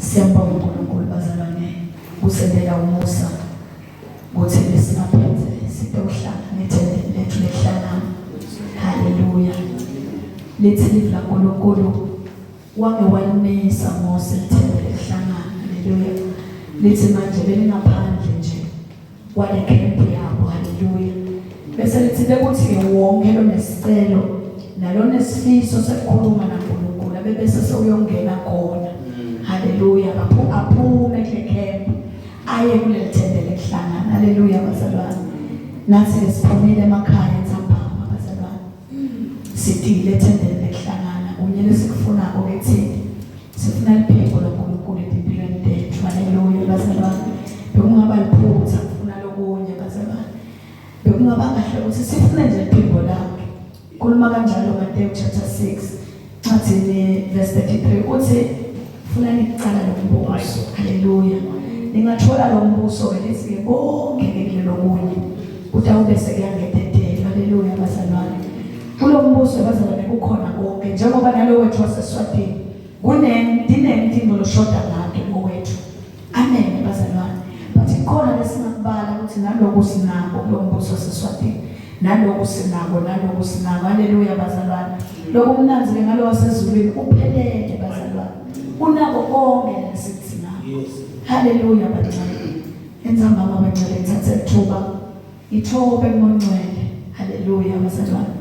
Siyambonga uNkulunkulu bazalwane usendela umusa ukuthi besingaphethe sitohlala nethembe lethu lehlangana. Haleluya. Lithi live laNkulunkulu wake walimisa Mose ithembe lehlangana. Haleluya. Lithi manje belingaphandle nje kwale camp yabo. Haleluya. Bese lithi bekuthi wonke lo nesicelo nalo nesifiso sokukhuluma naNkulunkulu abebese sewuyongena khona. Haleluya. Aphume kule camp aye kule thembe lehlangana. Haleluya bazalwane. Nathi siphumile emakhaya entsambama bazalwane. Sidile thembe lehlangana. Unyele sikufunako ke thina. Sifuna lipheko loNkulunkulu empilweni yethu. Haleluya bazalwane. Bekungaba liphutha ufuna lokunye bazalwane. Bekungaba kahle ukuthi sifune nje lipheko lakhe. Khuluma kanjalo Matthew chapter 6 ngathi verse 33 uthi fulani icala lombuso. Haleluya. Ningathola lo mbuso welizwe konke ngeke lokunye utawube sekuyangededela. Haleluya bazalwane. Kulo mbuso bazalwane kukhona konke njengoba nalo wethu waseSwatini dinenkingo loshoda ngakhe ngowethu. Amen bazalwane. But ikhona lesingakubala ukuthi naloku sinako kulo mbuso waseSwatini naloku sinako. Haleluya bazalwane. Lokhu mnanzi ke ngalo wasezulwini uphelele bazalwane. Unako konke lesithina. Haleluya bazalwane. Enzambama abangcwele ngithathe ithuba ithobe ngongcwele. Haleluya bazalwane.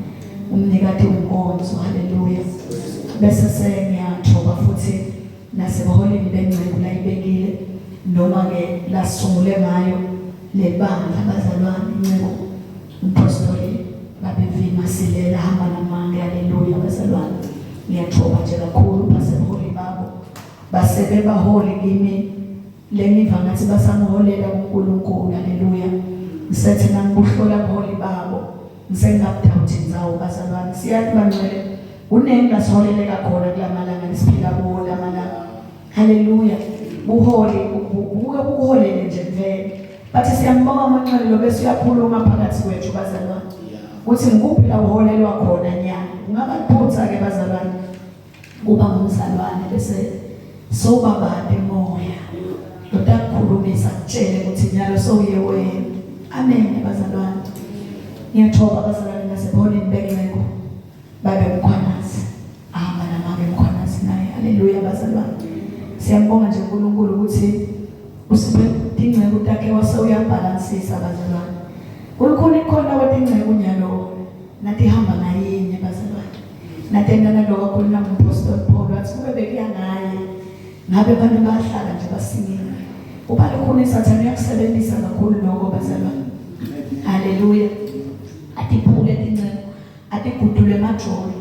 Umnikati wenkonzo. Haleluya. Bese sengiyathoba futhi nasebaholini bengcwele la ibekile noma ke lasungule ngayo lebandla bazalwane incebo umpostoli babevima silela hamba namanga. Haleluya bazalwane. Ngiyathoba nje kakhulu basebaholi babo basebebaholi kimi lengiva ngathi basamholela kuNkulunkulu. Haleluya. Ngisethi nangibuhlola abaholi babo ngisengabudawuthi nzawo bazalwane. Siyathi bangcwele unengasoleleka khona kulamalanga nisiphila kuwo lamalanga. Haleluya. Buholi buholele nje vele. Bathi siyambonga amanxele lo bese uyakhuluma phakathi kwethu bazalwane. Uthi ngikuphi la uholelwa khona nyana. Ungabaphutha ke bazalwane. Kuba ngumzalwane bese sobabade emoya. Lotakukhulumisa kutshele ukuthi nyalo sowuye wena. Amen bazalwane. Ngiyathoba bazalwane naseholini bengcwele babe mkhwanazi. Ahamba namake mkhwanazi naye. Haleluya bazalwane. Siyambonga nje uNkulunkulu ukuthi usiphe ingcebo takhe wasewuyabalansisa bazalwane. Kukhona ikhona wedingcebo nyalo nathi hamba nayinye bazalwane. Natenda naloko khona umpostoli Paul wathi kube bekuya ngaye ngabe abantu bahlala nje basingile. Ubale khona isathane yakusebenzisa kakhulu lokho bazalwane. Haleluya. Atiphule ingcebo atigudule emajoni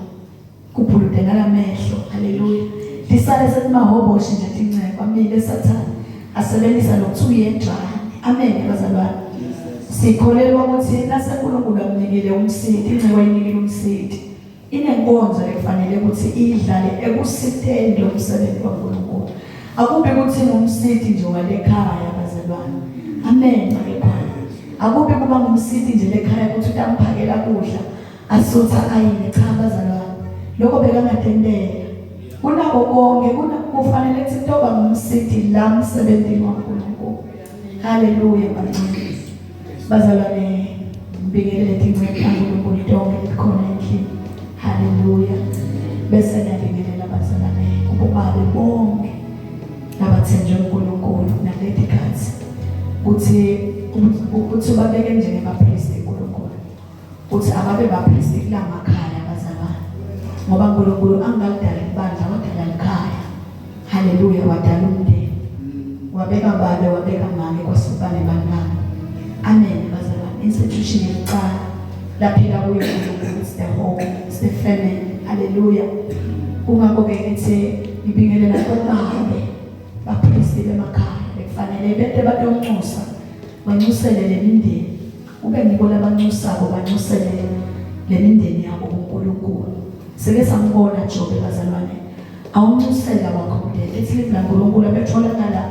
kuphulude nalamehlo. Haleluya. Disale semahoboshi nje ingcebo amile sathane asebenzisa lokuthiwa yenjani. Amen bazalwane. Sikholelwa ukuthi naseNkulunkulu amnikile umsidi ingcebo ayinikile umsidi inenkonzo ekufanele ukuthi idlale ekusitheni lo msebenzi kaNkulunkulu. Akube ukuthi ngumsidi nje walekhaya bazalwane. Amen makekhaya. Akube kuba ngumsidi nje lekhaya ukuthi utamphakela kudla asotha ayine cha bazalwane. Lokho bekangatendela. Kunako konke kufanele ukuthi ntoba ngumsidi la msebenzini kaNkulunkulu. Haleluya bazalwane. Mbingelele ingcebo kaNkulunkulu tonke likhona endlini. Haleluya. Bese niyabingelela bazalwane ububabe bonke nabathenjwe uNkulunkulu nalethikhathi ukuthi babeke njengabapristi uNkulunkulu. Uthi ababe bapristi kula makhaya bazalwane. Ngoba uNkulunkulu angalidala ibandla wadala ikhaya. Haleluya. Wadala umndeni. Wabeka babe wabeka manje kwasubane banani. Amen bazalwane. Institution yokuqala laphila kuyo uNkulunkulu is the home, is the family. Haleluya. Kungakho ke ngithi ngibingelela obabe bapristi bemakhaya bekufanele bede batonxusa banyusele lemindeni. Ube ngibona abanxusako banyusele lemindeni yabo uNkulunkulu. Sike sambona Jobe bazalwane. Awunyusela wakho kule ethi live laNkulunkulu betholakala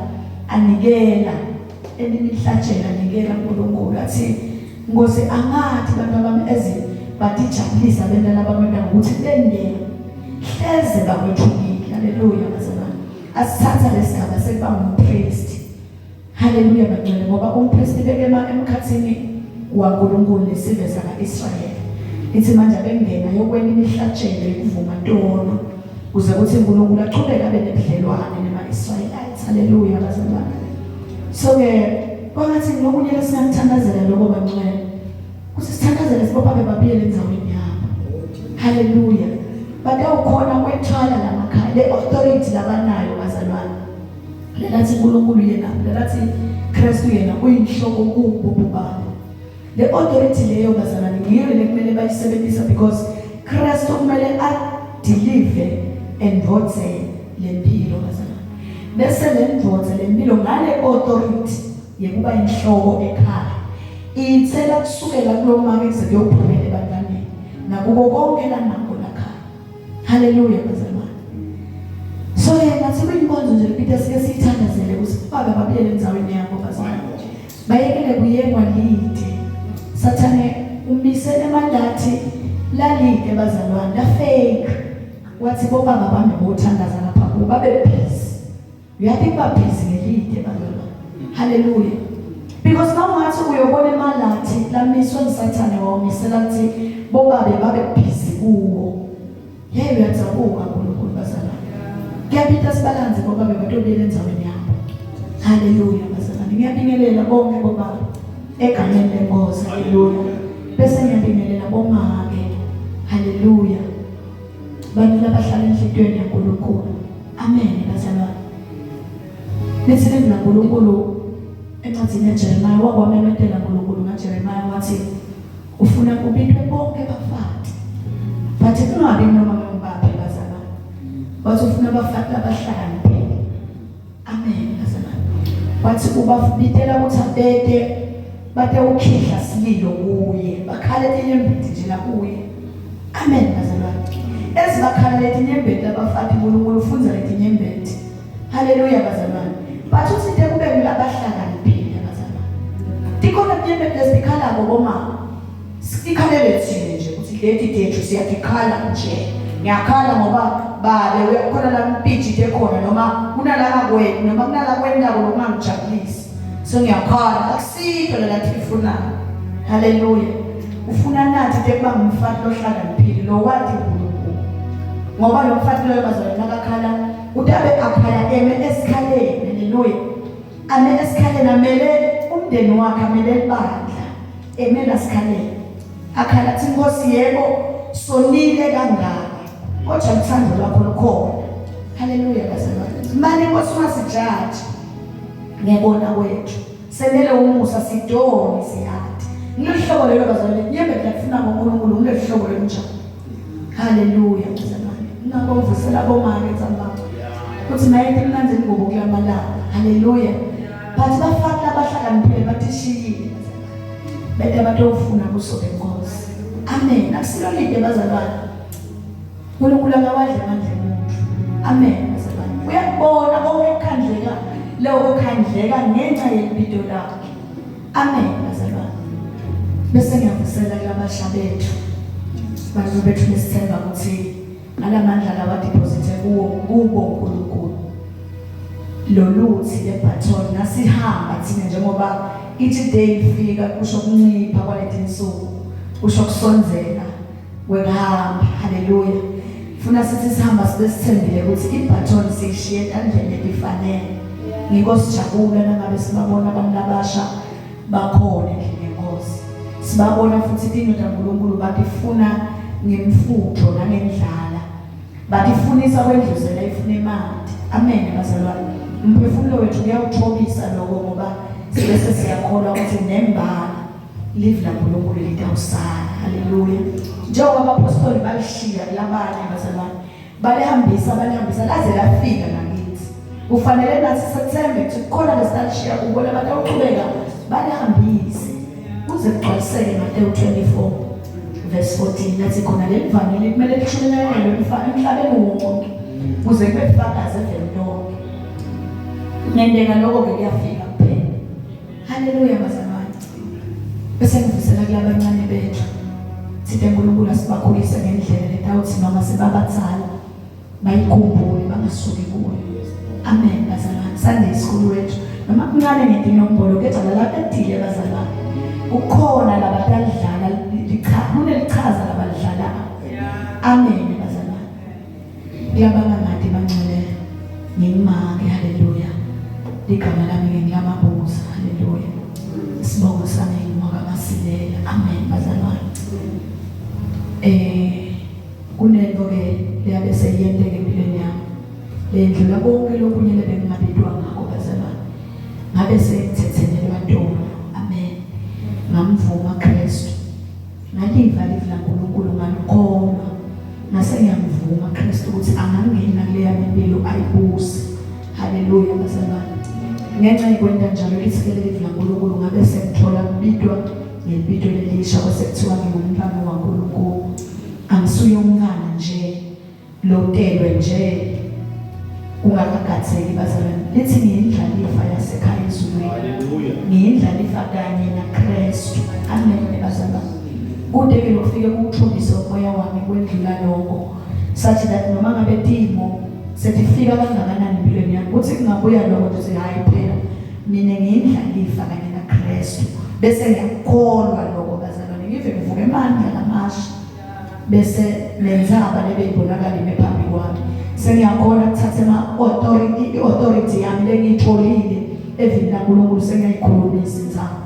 anikela enimihlatshela anikela uNkulunkulu athi Ngosi angathi abantu bami ezi batijabulisa abantwana bami ukuthi bengeke hleze bakwethukile. Haleluya bazalwane. Asithatha lesigaba Haleluya bangcwele, ngoba umpristi beke emkhathini waNkulunkulu lesizwe saka-Israyeli. Ithi manje bengena yokwena imihlatshelo yokuvuma ntolo kuze kuthi uNkulunkulu aqhubeke abe nebudlelwane nama-Israelites. Haleluya bazalwane. So-ke kwangathi ngokunye lesingakuthandazela lokho bangcwele ukuthi sithandazele sibopha bebabiyele enzaweni yabo. Haleluya. Badawukhona kwethwala lamakhaya le authority labanayo bazalwane. Lelathi uNkulunkulu yena, lelathi Kristu yena uyinhloko kubo bobaba. Le authority leyo bazalwane ngiyo lekumele bayisebenzisa because Kristu kumele adeliver endvodze lempilo bazalwane. Bese lendvodze lempilo ngale authority yekuba inhloko ekhaya itsela kusukela kulo mama kuze kuyophumela ebantwaneni nakubo konke la nakho lakhaya. Haleluya bazalwane. So yena sibuyinkonzo nje Peter sike sithandazele ukuthi baba babuyele enzaweni yabo bazalwane. Bayekele kuyengwa lide. Sathane umbisele emandathi lalide bazalwane la fake. Wathi bobaba bami bothandaza lapha kuba bebhizi. Uyathi babhizi ngelide bazalwane. Haleluya. Because nawungathi uyobona emalathi lamiswa uSathane wawumisela ukuthi bobabe babe busy kuwo. Yebo uyazabuka uNkulunkulu bazalwane. Kuyaphinda sibalanze bobabe batobele enzaweni yabo. Haleluya bazalwane. Ngiyabingelela bonke bobaba egameni lenkosi. Haleluya. Bese ngiyabingelela bomake. Haleluya. Bantu labahlala enhlitweni yaNkulunkulu. Amen bazalwane. Lethele uNkulunkulu encwadini yaJeremiah wakwamemethela uNkulunkulu ngaJeremiah wathi ufuna kubithwe bonke bafati. Bathi kungabi noma mbaphi bazalwane. Wathi ufuna abafati abahlakaniphile. Amen bazalwane. Wathi ubabitela ukuthi abete bate ukhihla sililo kuye. Bakhala inyembeti nje la kuye. Amen bazalwane. Ezibakhala inyembeti abafati uNkulunkulu ufunza inyembeti. Haleluya bazalwane. Bathi uthi kube kulabahlakaniphile bazalwane. Tikona inyembeti lesikhala ngoboma. Sikhalele thina nje ukuthi leti tethu siyakhala nje. Ngiyakhala ngoba babe uyakhona la mpiji ekhona noma kunalaka kwenu noma kunala kwendako noma ngijabulisi. So ngiyakhala akusikho la lathi ufuna. Haleluya. Ufuna nathi ukuba ngumfati ohlakaniphile lo wathi uNkulunkulu. Ngoba lo mfati loyo bazalwane nakakhala utabe akhala esikhaleni. Haleluya. Ame esikhaleni amele umndeni wakhe amele ibandla. Emela esikhaleni. Akhala athi Nkosi yebo sonile kangaka kodwa uthando lwakho lukhona. Haleluya bazalwane. Manje Nkosi masijaji ngebona kwethu senele umusa sidoni siyathi ngilihlobo lelo bazalwane yembe ngiyafuna ngoNkulunkulu ngilihlobo lenjalo. Haleluya bazalwane. Ngakuvusela bomake nzamba ukuthi mayethe mnanzi ngoba kuyamalanga. Haleluya. Bathi bafati abahlakaniphile bathi shiyile bede batofuna kuso benkosi. Amen. Akusilo lide bazalwane. uNkulunkulu akawadle amandla omuntu. Amen bazalwane. Uyakubona konke ukukhandleka lokho kukhandleka ngenxa yempilo lakhe. Amen bazalwane. Bese ngiyavusela kulabasha bethu. Bantu bethu nesithemba ukuthi ngalamandla lawa deposite kubo uNkulunkulu. Loluthi lebaton nasihamba thina njengoba each day ifika kusho kuncipha kwaleti insuku kusho kusonzela wekuhamba. Haleluya. Funa sithi sihamba sibe sithembile ukuthi ibaton siyishiye endleleni efanele. Ngikosijabula nangabe sibabona abantu abasha bakhona endlini yenkosi. Sibabona futhi indoda kaNkulunkulu batifuna ngemfutho nangendlala. Batifunisa kwendluzela ifuna imali. Amen bazalwane. Umphefumulo wethu uyawuthobisa lokho ngoba sibese siyakholwa ukuthi nembala live la uNkulunkulu litawusala. Haleluya. Njengoba abapostoli balishiya labanye bazalwane balihambisa laze lafika ngakithi. Kufanele nathi sithembe ukuthi khona lesishiya ubona batawuqhubeka balihambise kuze kugcwaliseke Mateyu 24 verse 14 nathi khona lelivangeli kumele lishulelelwe emhlabeni wonke kuze kube ifakazi eveni lonke. Ngendeka lokho ke kuyafika kuphela. Haleluya bazalwane. Bese ngivusela kulabancane bethu. Sithi uNkulunkulu asibakhulise ngendlela letawuthi noma sebabadzala bayikhumbule bangasuki kuyo. Amen bazalwane. Sunday school wethu noma kuncane ngentinombolo kepha lalapha edile bazalwane ukhona labadala kunelichaza labadala. Amen bazalwane. Ngiyabanga ngathi bangcwele ngimake. Haleluya. Ligama lami ngiyamabuza. Haleluya. Sibonga sami ngoba masilela. Amen bazalwane. Kunento ke leyabe seyiyenteke empilweni yami. Lendlula konke lokunye lebengingabidwa ngakho bazalwane. Ngabe sengithethelelwa ntolo. Amen. Ngamvuma Kristu. Ngaliva livla uNkulunkulu ngalikholwa. Ngase ngiyamvuma Kristu ukuthi angangena kuleya impilo ayibuse. Haleluya bazalwane. Ngenxa yokwenda njalo lisikele livla uNkulunkulu ngabe sengithola kubidwa ngempilo lelisha kwasekuthiwa ngingumntwana kaNkulunkulu. Angisuye umntwana nje lotelwe nje ungakagatseki bazalwane. Lithi ngiyindlalifa yasekhaya ezulwini. Haleluya. Ngiyindlalifa kanye naKristu. Amen bazalwane. Kude ke lokufike ukuthobisa umoya wami kwendlula lokho. Sathi that noma ngabe timo setifika kangakanani empilweni yami kuthi kungabuya lokho nje hayi phela mina ngiyindlalifa kanye naKristu. Bese ngiyakholwa lokho bazalwane. Ngive ngivuka emandla namashi. Bese lenzaba lebeyibonakala imephambi kwami. Sengiyakholwa ukuthatha i-authority yami lengiyitholile evini laNkulunkulu sengiyayikhulumisa inzalo.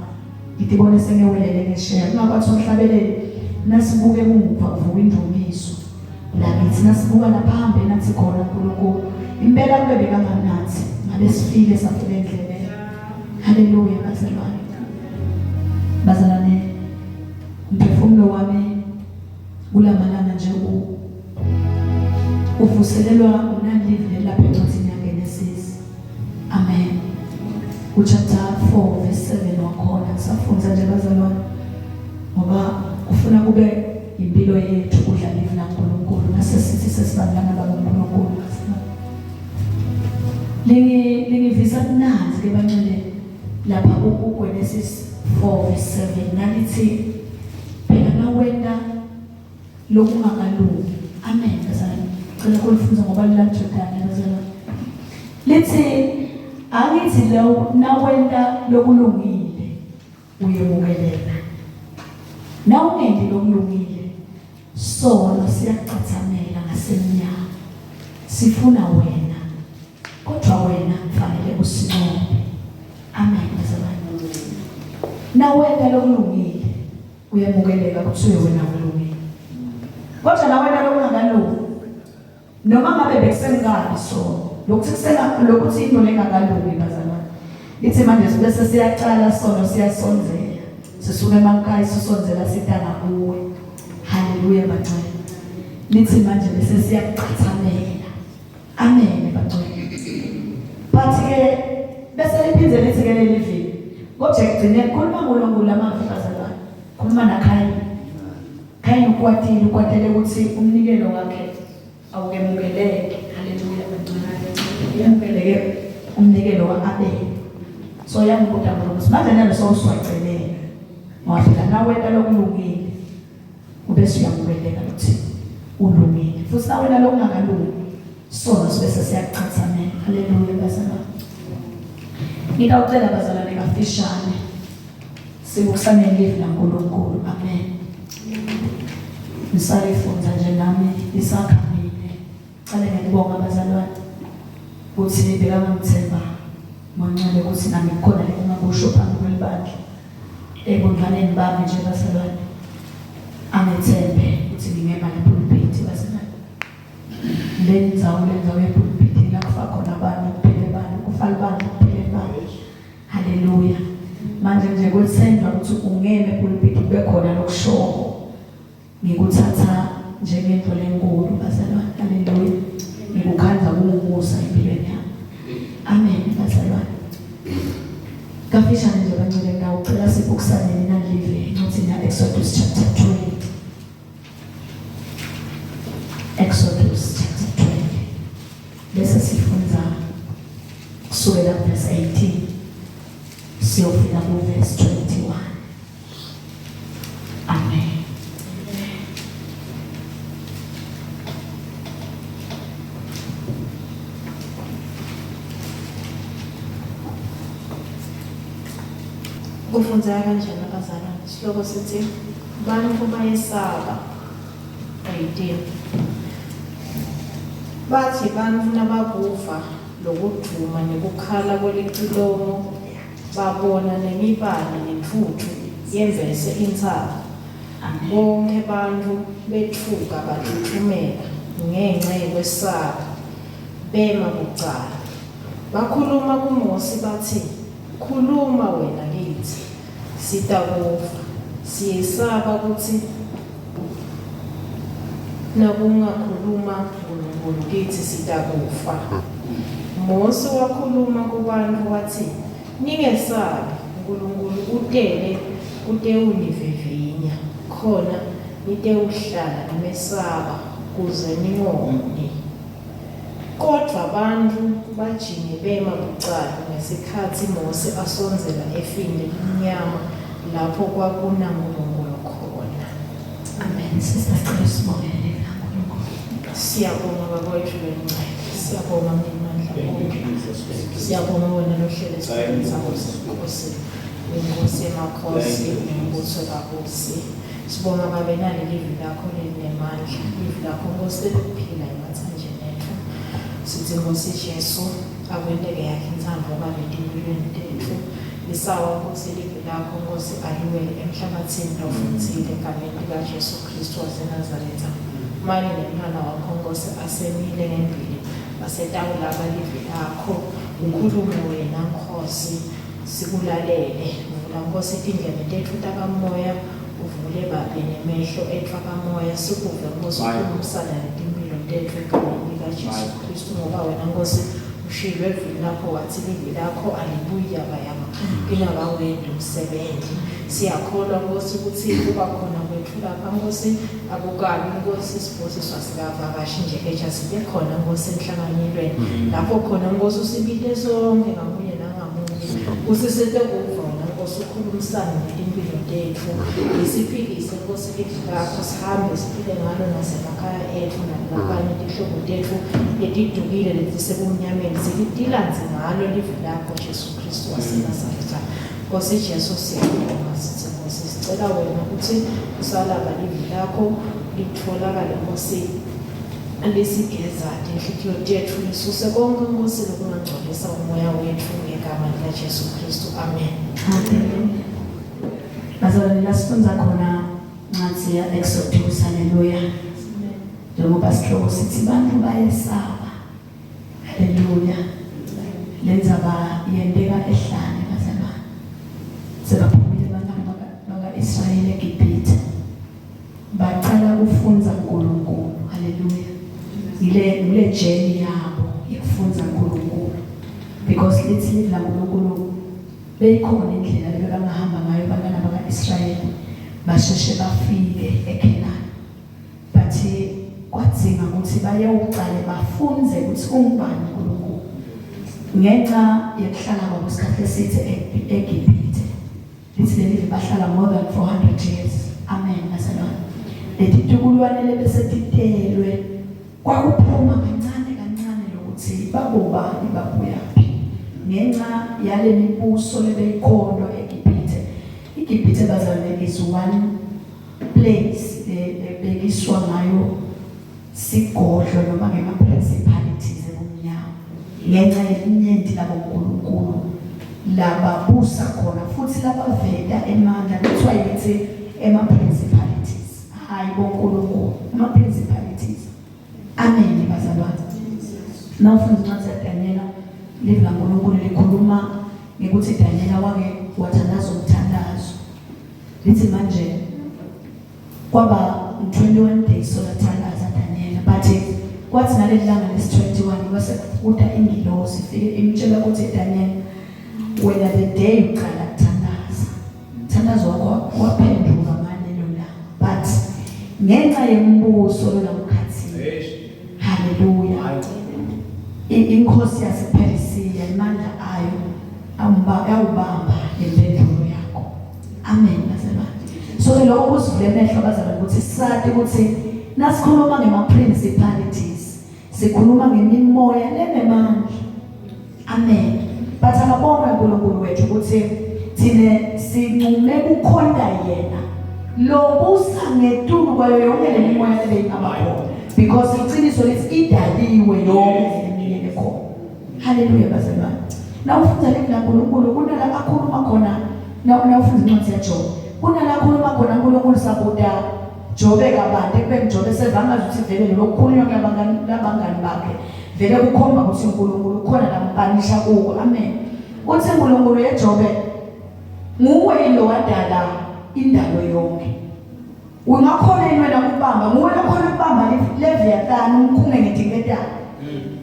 Ngidibone sengiwelele ngesheya. Kungabathi umhlabeleli nasibuke kumupha uvuka indumiso. La ngithi nasibuka laphambi nathi khona uNkulunkulu. Impela kube bekanganathi ngabe sifile safike endlebeni. Haleluya bazalwane. Bazalwane umphefumulo wami kulamalanga nje uvuselelwa unalivele lapha encwadini yaGenesis. Amen. Chapter 4 verse 7 wakhona safunza nje bazalwane ngoba ufuna kube impilo yethu kudla live laNkulunkulu nasesithi sesibandlana baNkulunkulu. Lingivisa nanzi ke bancane lapha kuGenesis 4 verse 7 nalithi phela nawenda lokungakalungi. Amen bazalwane. Cela kulifunza ngoba lilanjodana bazalwane. Lithi angithi lo nawenda lokulungile uyemukelela. Nawungendi lokulungile sona siyaqathamela ngasemnyama. Sifuna wena. Kodwa wena kufanele usinqobe. Amen bazalwane. Nawenda lokulungile uyemukelela kuthiwe wena ulungile. Kodwa nawenda lokungakalungi noma ngabe bekusengani so lokuthi into lengakalungi bazalwane. Lithi manje bese siyaqala sona siyasonzela. Sisuke emakhaya sisonzela sitana kuwe. Haleluya bangcwele. Lithi manje bese siyaqhathamela. Amen bangcwele. Bathi ke bese liphindze lithi ke lelivini. Kodwa egcine khuluma ngoLongulo amavi bazalwane. Khuluma naKhayini. Khayini ukwatele ukuthi umnikelo wakhe awukemukeleke. Haleluya bangcwele. Yemkeleke umnikelo waAbel. So yambuda ngoba manje nalo sowuswacelene. Wafika nawena lokulungile. Ubese uyamukeleka ukuthi ulungile. Futhi nawena lokungakalungi sona sibese siyaqhathamela. Haleluya bazalwane. Ngicela bazalwane kafishane. Sibukusane live laNkulunkulu. Amen. Nisalifunza nje nami isakhamile. Cela ngiyabonga bazalwane. Ukuthi bekangithemba mancane ukuthi nami khona la ungabusho phambi kwelibandla ebundlaneni bami nje bazalwane. Angithembe ukuthi ngingema lepulpit bazalwane. Lenzawo yepulpit la kufa khona abantu kuphele abantu kufala abantu kuphele abantu. Haleluya. Manje nje kwethendwa ukuthi ungeme epulpit kube khona lokushoko. Ngikuthatha njengento lenkulu bazalwane. Haleluya. Ngikukhandla kungumusa empilweni yami. Amen bazalwane. Kafishane nje bancane ngawucela sibukusane nina live nothi na Exodus chapter 20. Exodus chapter 20. Bese sifunza kusukela verse 18 siyofika ku verse 21. Amen. Kufundzeka kanjani abazalwane? Isihloko sithi bantfu bayesaba 18. Bathi bantfu nabakuva lokuduma nekukhala kwelicilomo babona nemibane nemfuthu yemvese intsaba. Bonke bantfu betfuka bathuthumela ngenxa yekwesaba bema kucala. Bakhuluma kuMosi bathi, khuluma wena kithi, sitakufa. Siyesaba ukuthi nakungakhuluma uNkulunkulu kithi sitakufa. Mose wakhuluma kubantfu wathi, ningesabi, uNkulunkulu utele utewunivivinya, khona nitewuhlala nimesaba kuze ningoni. Kodwa bantfu bajinge bema bucala ngesikhathi Mose asonzela efini lemnyama lapho kwakunaNkulunkulu khona. Amen. Sister Chris Morelli, uNkulunkulu. Siyabonga bakwethu bencane. Siyabonga mnimandla bonke. Siyabonga wena lohlele esikhundleni sakho Nkosi. Inkosi emakhosi, inkosi kabusi. Sibonga babe nali livi lakho linemandla. Livi lakho Nkosi lekuphila emathanjeni ethu. Sithi Nkosi Jesu akwenteke yakhe inthando babe empilweni tethu. Lisawa Nkosi livi lakho Nkosi aliwele emhlabathini lofundzile egameni likaJesu Kristu waseNazaretha. Manje nemntwana wakho Nkosi asemile ngempilo. Basetawulaba livi lakho. Ukhulume wena Nkosi. Sikulalele. Vula Nkosi tindlebe tethu takamoya. Uvule babe nemehlo ethu akamoya. Sikuve Nkosi ukumusana netimpilo tethu egameni likaJesu Kristu ngoba wena Nkosi ushilo evini lapho wathi livi lakho alibuyi abayama lingakawendi umsebenzi. Siyakholwa Nkosi ukuthi kuba khona kwethu lapha Nkosi akukabi Nkosi sibusiswa sikavakashi nje eja sibe khona Nkosi enhlanganyelweni lapho khona Nkosi usibile zonke ngamunye nangamunye usisete kuva wena Nkosi ukhulumisana netimpilo tethu isiphilise Nkosi livi lakho sihambe siphile ngalo nasemakhaya ethu nalabanye tihlobo tethu letidukile letisebumnyameni zilitilanze ngalo livi lakho Jesu Kristu waseNazaretha. Nkosi Jesu siyabonga sithi Nkosi sicela wena ukuthi usalaba livi lakho litholakale Nkosi lesigeza inhliziyo tethu lisuse konke Nkosi lokungangcolisa umoya wethu ngegama likaJesu Kristu. Amen. Amen. Bazalwane lasifunza khona ncwadi ya Exodus. Haleluya. Njengoba sihloko sithi bantu bayesaba. Haleluya. Lenzaba yendeka ehlane bazalwane. Sebaphumile abantwana baka-Israyeli eGibhithe. Baqala ukufunza uNkulunkulu. Haleluya. Ile journey yabo yokufunza uNkulunkulu. Because lithi livi laNkulunkulu beyikhona indlela lebebangahamba ngayo abantwana baka-Israyeli basheshe bafike eKhenani. Bathi kwadzinga ukuthi bayewucale bafunze ukuthi ungubani uNkulunkulu. Ngenxa yokuhlala kwabo isikhathi esithe eGibhithe. Lithi leli bahlala more than 400 years. Amen. Bazalwane. Letitukulwane lebesethitelwe kwakuphuma kancane kancane lokuthi babobani babuyaphi. Ngenxa yale mibuso lebeyikhona eGibhithe. iGibhithe bazalwane is one place bekiswa ngayo sigodlo noma ngema-principalities ebumnyama. Ngenxa yeminyenti labo uNkulunkulu lababusa khona futhi labaveda emandla kuthiwa yithi ema-principalities. Hayi boNkulunkulu, ama-principalities. Amen bazalwane. Nawufunza incwadi yaDaniela livi laNkulunkulu likhuluma ngekuthi Daniela wake wathandaza umthandazo. Lithi manje kwaba 21 days solathandaza Daniela. But kwathi ngaleli langa lesi-21 kwase kuda ingilosi ifike imtshela ukuthi Daniel wena the day uqala ukuthandaza umthandazo wakho waphenduka ngalelo langa. But ngenxa yembuso lolakhathini. Haleluya. Inkosi yasePersia imandla ayo awubamba impendulo yakho. Amen bazalwane. So lokho kusivule emehlo bazalwane ukuthi sathi ukuthi nasikhuluma ngema-principalities sikhuluma ngemimoya lenemandla. Amen. But akabonga uNkulunkulu wethu ukuthi thine sincume kukhonda yena lobusa ngetulu kwayo yonke lemimoya lebeyingabakho because iqiniso lithi idaliwe yonke lemiyeni khona. Hallelujah bazalwane. Na ufunda leNkulunkulu kunala akhuluma khona na ufunda incwadi yaJobe. Kunala akhuluma khona uNkulunkulu sabuda Jobe kabande kube Jobe sevangazi ukuthi vele lokukhulunywa labangani bakhe vele kukhomba ukuthi uNkulunkulu ukhona lampanisha kuwo. Amen. Uthi uNkulunkulu yeJobe nguwe lo wadala indalo yonke. Ungakholelwa nakubamba nguwe lokhona ukubamba Leviathan umkhunge ngedingedala.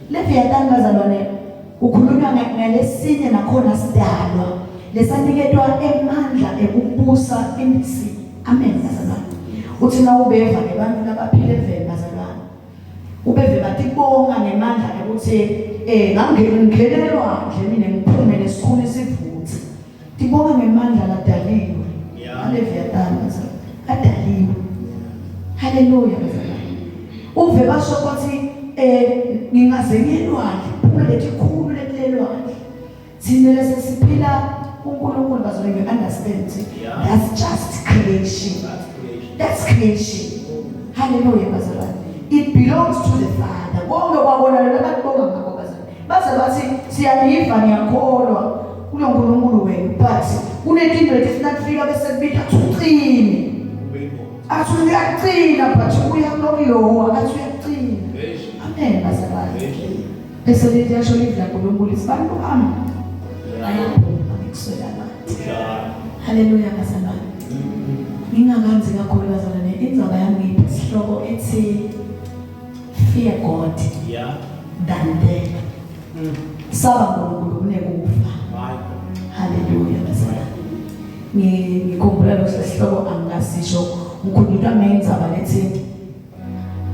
Leviathan bazalwane ukhulunywa ngalesinye nakhona sidalwa lesaniketwa emandla ekubusa emisi. Amen bazalwane. Uthi na ubeva ngebantu labaphile vele bazalwane ubeve batibonga ngemandla ukuthi ngangenelwa nje mina ngiphume nesikhulu sivuthi tibonga ngemandla ladaliwe. Leviathan bazalwane adaliwe. Hallelujah bazalwane. Uve basho ukuthi ngingazengelwandle phuma letikhulu letilelwandle thina lesesiphila uNkulunkulu bazalwane we understand that's just creation. That's creation. Hallelujah bazalwane. It belongs to the Father. Bonke kwabona labantu bonga ngakho bazalwane baze bathi siyaliva ngiyakholwa kulo uNkulunkulu wenu but kunezinto lezinafika bese kubitha ucine athi uyaqina but uyakulowa athi uyaqina. Amen bazalwane. Bese lithi yasho livla uNkulunkulu sibantu ama ayaphuma ngikuswela abantu. Hallelujah bazalwane. Ngingakanzi kakhulu bazalwane indzaba yami isihloko ethi fear God than death. Saba uNkulunkulu kunekufa. Hallelujah bazalwane. Ngikhumbula lo sihloko angasisho uNkulunkulu amenza balethi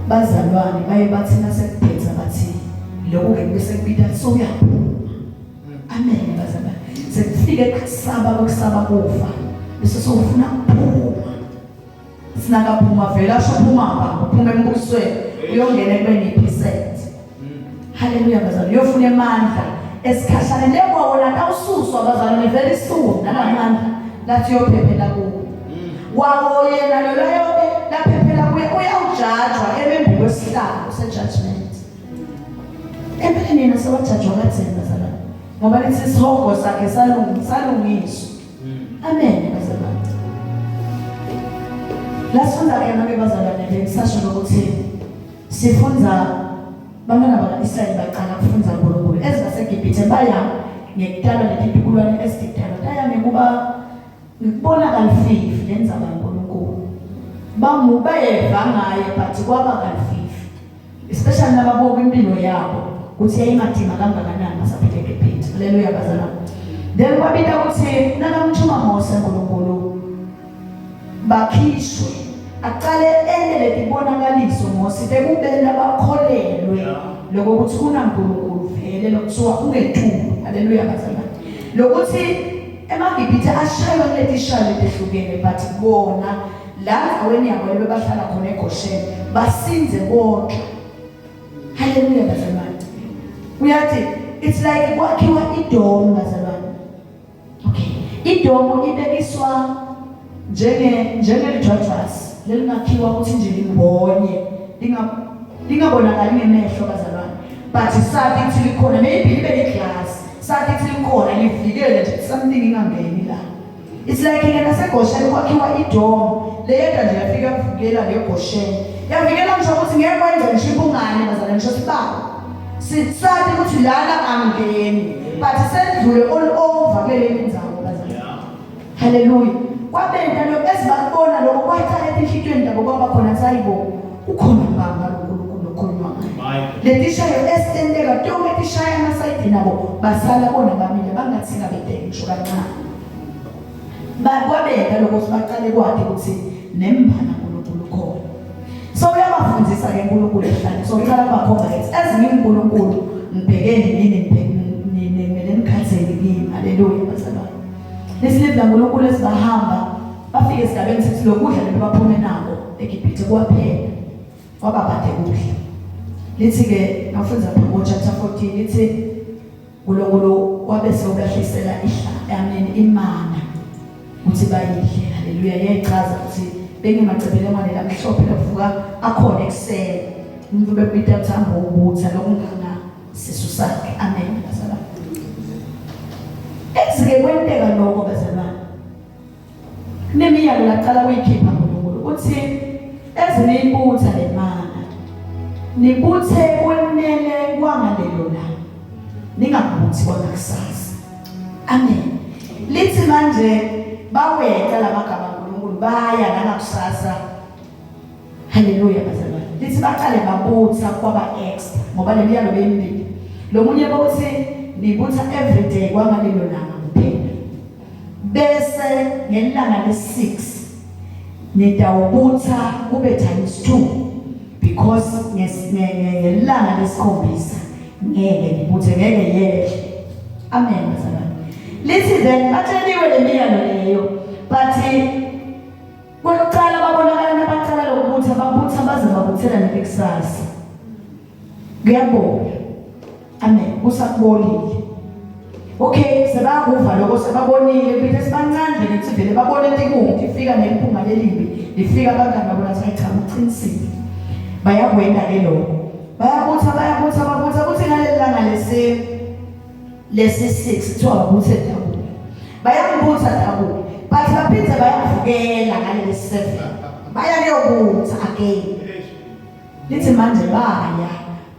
bazalwane baye bathina sekuphetha bathi lokho bese kubitha soyaphuma. Amen bazalwane. Sekufike kusaba kufa bese sofuna ukuphuma. Sinakaphuma vela shophuma ngapha uphuma embusweni uyongena kubeni percent. Hallelujah bazalwane. Uyofuna emandla esikhahlane lekwaona awususwa bazalwane very soon nalamandla lathi yophephela kuwo. Wawo yena lo layo laphephela kuye uyawujajwa emembi kwesihlalo sejudgment. Empeleni nina sewajajwa katheni bazalwane ngoba lithi isihogo sakhe salungiswa. Amen bazalwane. Lasifunda ke nabe bazalwane ngisasho ukuthi sifunza bantwana bakaIsrayeli baqala kufunza uNkulunkulu ezaseGibhithe baya ngekutala letikulwane esidala taya ngekuba ngibona kalififi lenzaba uNkulunkulu bayeva ngaye but kwaba kalififi especially nababuka impilo yabo ukuthi yayingadima kangakanani basaphile eGibhithe. Hallelujah bazalwane. Then kwabita ukuthi nakamthuma Mose uNkulunkulu bakhishwe aqale endele tibonakaliso Mose bekubela bakholelwe lokho ukuthi kunaNkulunkulu vele lokuthiwa ungethuki. Hallelujah bazalwane. Lokuthi emaGibhithe ashaywa letishalo lehlukene but bona la aweni yabo bebahlala khona eGosheni basinze kodwa. Hallelujah bazalwane. Uyathi it's like kwakhiwa idomo bazalwane. Okay. Idomo ibekiswa njengelijwajwasi lelingakhiwa ukuthi nje limbonye lingabonakali ngemehlo bazalwane but sathi ukuthi likhona maybe libe liglass sathi ukuthi likhona livikele nje something ingangeni la. It's like ngena seGosheni kwakhiwa idomo leyenda nje yafika kuvikela leGosheni yavikela ngisho ukuthi ngeke kwenze nje ibungane bazalwane ngisho sibaba sisathi ukuthi lana angeni but sendlule all over kuleli ndzawo bazalwane. Hallelujah. Kwabenda lo esibabona lokho kwathatha inhlitweni labo kwaba khona sayibo ukhona ngamba loNkulunkulu okhulunywa ngaye. Letishayo esitendeka tonke tishaya amasayidi nabo basala bona bamile bangathinga bedeke ngisho kancane. Kwabenda lokho sibaqale kwathi ukuthi nembana uNkulunkulu khona. So uyabafundisa ke uNkulunkulu ehlane. So uqala bakhomba ezinye uNkulunkulu ngibhekene nini nemele nikhathele kimi. Hallelujah bazalwane. Lesilivla uNkulunkulu esibahamba bafike esigabeni sethi lokudla lebaphume nako eGibhithe kwaphela kwabaphathe kuhle. Lithi ke ngafunza phakathi chapter 14 lithi uNkulunkulu wabese ubahlisela imana uthi bayidle. Haleluya. Yayichaza ukuthi bengimacebele manje la mhlophe lokuvuka akhona ekuseni. Umuntu bebita mthambo ubutha lokungana sisu sakhe. Amen. Bazalwane. Ezike kwenteka lokho bazalwane. Nemiyalo laqala kuyikhipha uNkulunkulu uthi ezinibutha lemana nibuthe kwenele kwangalelo la ningabuthi kwangakusasa. Amen. Lithi manje baweqa lamagama kaNkulunkulu baya nangakusasa. Haleluya bazalwane. Lithi baqale babutha kwaba extra ngoba lemiyalo beyimibili. Lo munye bokuthi nibutha every day kwangalelo langa kuphela. Bese ngelanga le6 nidawubutha kube ×2 because ngelanga lesikhombisa ngeke nibuthe ngeke yehle. Amen bazalwane. Lithi then batsheliwe lemiyalo leyo bathi kokuqala babonakala nabaqala lokubutha babutha baze babuthela nekusasa. Ngiyabonga. Amen. Usakubolile. Okay, sebakuva lokho sebabonile ukuthi sibancane ngithi vele babone inkinga ifika neliphunga lelibi lifika abangani babona ukuthi cha uqinisile. Bayakwenda ke lokho. Bayabutha ukuthi ngalelanga lesi6 kuthiwa babuthe dabuka. Bayambutha dabuka. Bathi baphinde bayavukela ngalesi7. Baya kuyobutha again. Lithi manje baya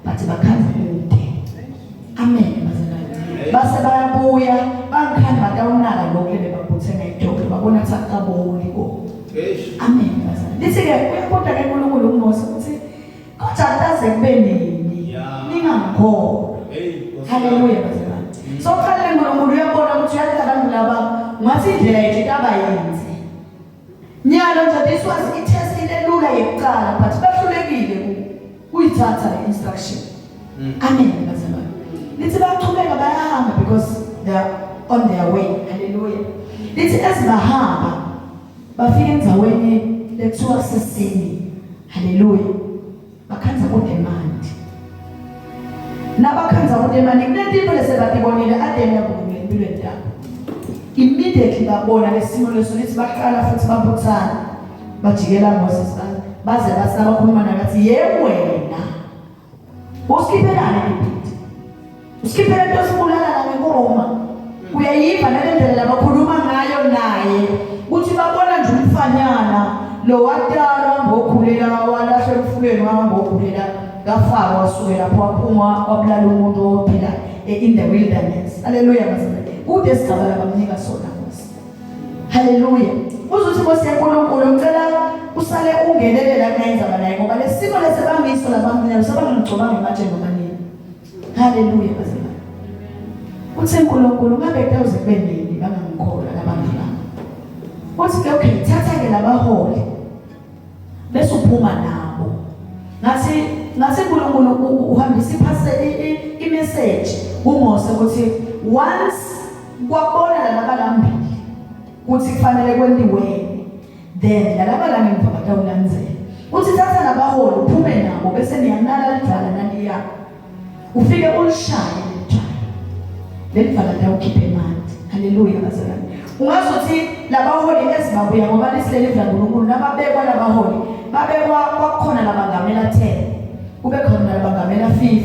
bathi bakhanza kude. Amen bazalwane. Base bayabuya bangikhanda batawunaka lokho lebabuthe ngayidokwe babona ukuthi akaboni ko. Amen bazalwane. Lithi ke uyabona ke uNkulunkulu uMose ukuthi kodwa akaze kube nini ningangikho. Haleluya bazalwane. So khale uNkulunkulu uyabona ukuthi uyathi abantu laba ngathi indlela yethu abayenzi. Nyalo nje this was i-test elula yokuqala but bahlulekile kuyithatha instruction. Amen bazalwane. Lithi baqhubeka bayahamba because they are on their way. Hallelujah. Lithi ezibahamba bafika endaweni lekuthiwa sesini. Hallelujah. Bakhanza kodemandi. Nabakhanza kodemandi kunento lesebadibonile ademya kuphela empilweni yabo. Immediately babona lesimo leso lithi baqala futhi babuthana bajikela Moses baze basabakhuluma nakathi yewena usikiphelana ngephiti usikiphela into sibulala ngenkoma uyayiva nalendlela labakhuluma ngayo naye uthi babona nje umfanyana lo wadala ngokhulela walahle emfuleni ngokhulela ngafaka wasuke lapho waphuma wabulala umuntu ophila in the wilderness. Hallelujah bazalwane. Kude sigaba labamnika sona Nkosi. Hallelujah. Uzuthi Nkosi yaNkulunkulu ngicela usale ungenelele la kuyenzaba naye ngoba lesimo lesebambiso labamnyama sebangicobanga manje noma nini. Hallelujah bazalwane. Uthi uNkulunkulu ngabe kutawuze kube nini bangangikhola labantu laba. Uthi okay thatha ke labaholi bese uphuma nabo. Ngathi uNkulunkulu uhambisa i-message uMose ukuthi once kwabona labalambili ukuthi kufanele kwenziwe then labalami mphakathawulandzela uthi thatha nabaholi uphume nabo bese niyanala lidvala naliya ufike ulishaye lidvala lentawukhiphe emanti. Haleluya bazalwane. Ungazothi labaholi ezibabuya ngoba lisilele idla uNkulunkulu nababekwa labaholi babekwa kwakhona labangamela 10 kube khona labangamela 50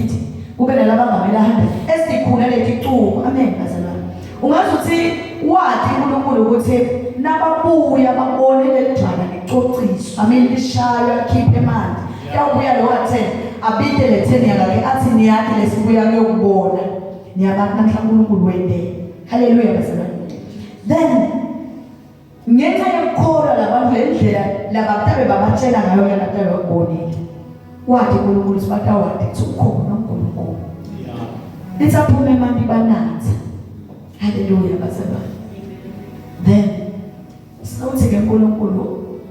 kube nalabangamela 100 esikhula lethi icubo. Amen bazalwane. Ungazothi wathi uNkulunkulu ukuthi nababuya babone lelidala licociswa. Amen lishaya khiphe emanti. Yawubuya lo wa10 abide le10 yakhe athi niyakhe lesibuya kuyokubona niyabantu namhla uNkulunkulu wende. Haleluya bazalwane. Then ngenxa yokukholwa labantu lendlela labatabe babatshela ngayo yalatabe bakubonile wathi uNkulunkulu sibatawade ukuthi ukhona uNkulunkulu. Litsaphuma emanti banatha. Haleluya bazalwane. Then sawuthi ke uNkulunkulu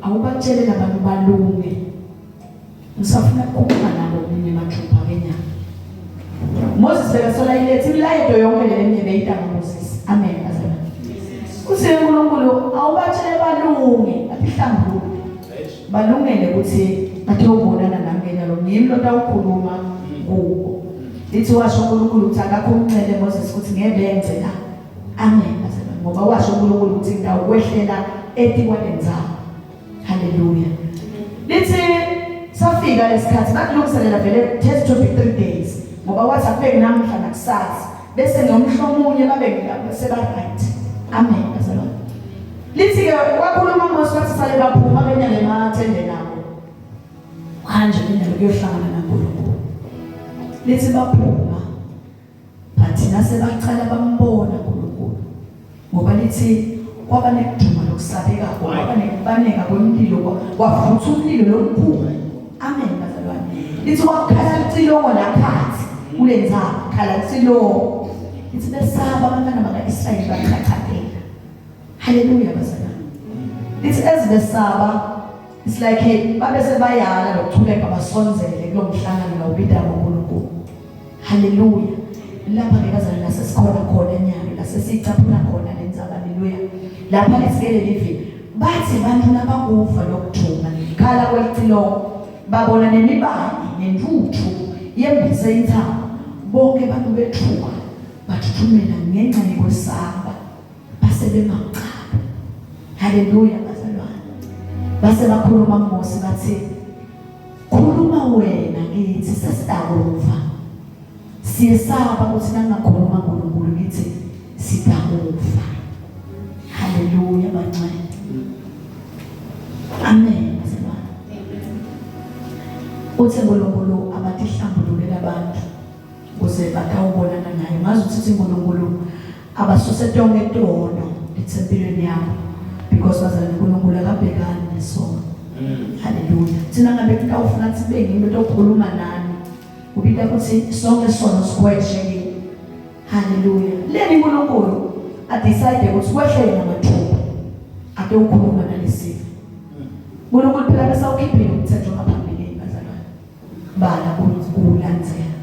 awubatshele labantu balunge ngisafuna ukukhuluma nabo nini mathupha kenyama. Moses bekasola ilethi imilayeto yonke leminye beyita ngoMoses. Amen bazalwane. Uthi uNkulunkulu awubatshele balunge ahlambuluke balungele ukuthi bathe ubonana nami lo ngimi lo tawukhuluma kubo. Lithi washo uNkulunkulu ukuthi akakho umncele Moses ukuthi ngeke benze la. Amen bazalwane. ngoba washo uNkulunkulu ukuthi ngawukwehlela etikwaneni zabo. Haleluya. Lithi safika lesikhathi bakulungiselela vele test to be 3 days ngoba wathi akube namhla nakusasa bese ngomhlomunye babe seba right. Amen bazalwane. Lithi ke kwakhuluma uMose wathi sale baphuma benyale mathende nabo manje indaba kuyohlangana naNkulunkulu. Lithi baphuma bathi nase bacala bambona uNkulunkulu ngoba lithi kwaba nekuduma lokusabeka kwaba nekubaneka kwemlilo kwavutha umlilo lomkhulu. Amen bazalwane. Lithi wakhala licilongo laphansi kulenza khala licilongo. Lithi besaba abantwana bakaIsrayeli baqhaqhaqela. Haleluya bazalwane. Lithi ezibesaba it's like babe sebayala lokuchubeka basonzele kulomhlangano lawubida ngoNkulunkulu. Haleluya. Lapha ke bazalwane nasesikhona khona enyanga lasesicaphuna khona lenzaba. Haleluya. Lapha lesikele livi bathi abantu nabakufa lokujuma nekhala kwelicilongo babona nemibani nentuthu yembise intamo bonke abantu bethuka bathuthumela ngenxa yokwesaba base bemaqaba. Haleluya bazalwane. Base bakhuluma uMose bathi khuluma wena kithi sasitakuva siyesaba ukuthi nangakhuluma uNkulunkulu kithi sitakuva. Haleluya bancane. Amen bazalwane. Uthi uNkulunkulu abathi hlambululela abantu ukuze bakawubonana naye. Ngazi ukuthi uNkulunkulu abasuse tonke tono etsempilweni yabo because bazalwane uNkulunkulu akabhekani nesono. Haleluya. Thina ngabe kutawufuna sibeke into yokukhuluma nani ubida ukuthi sonke sono sikweshe. Haleluya. Leni uNkulunkulu adecide ukuthi kwehle namathuba ake ukhuluma nalesifo. uNkulunkulu phela bese ukhiphile umthetho ngaphambili bazalwane. Bala ukulandzela.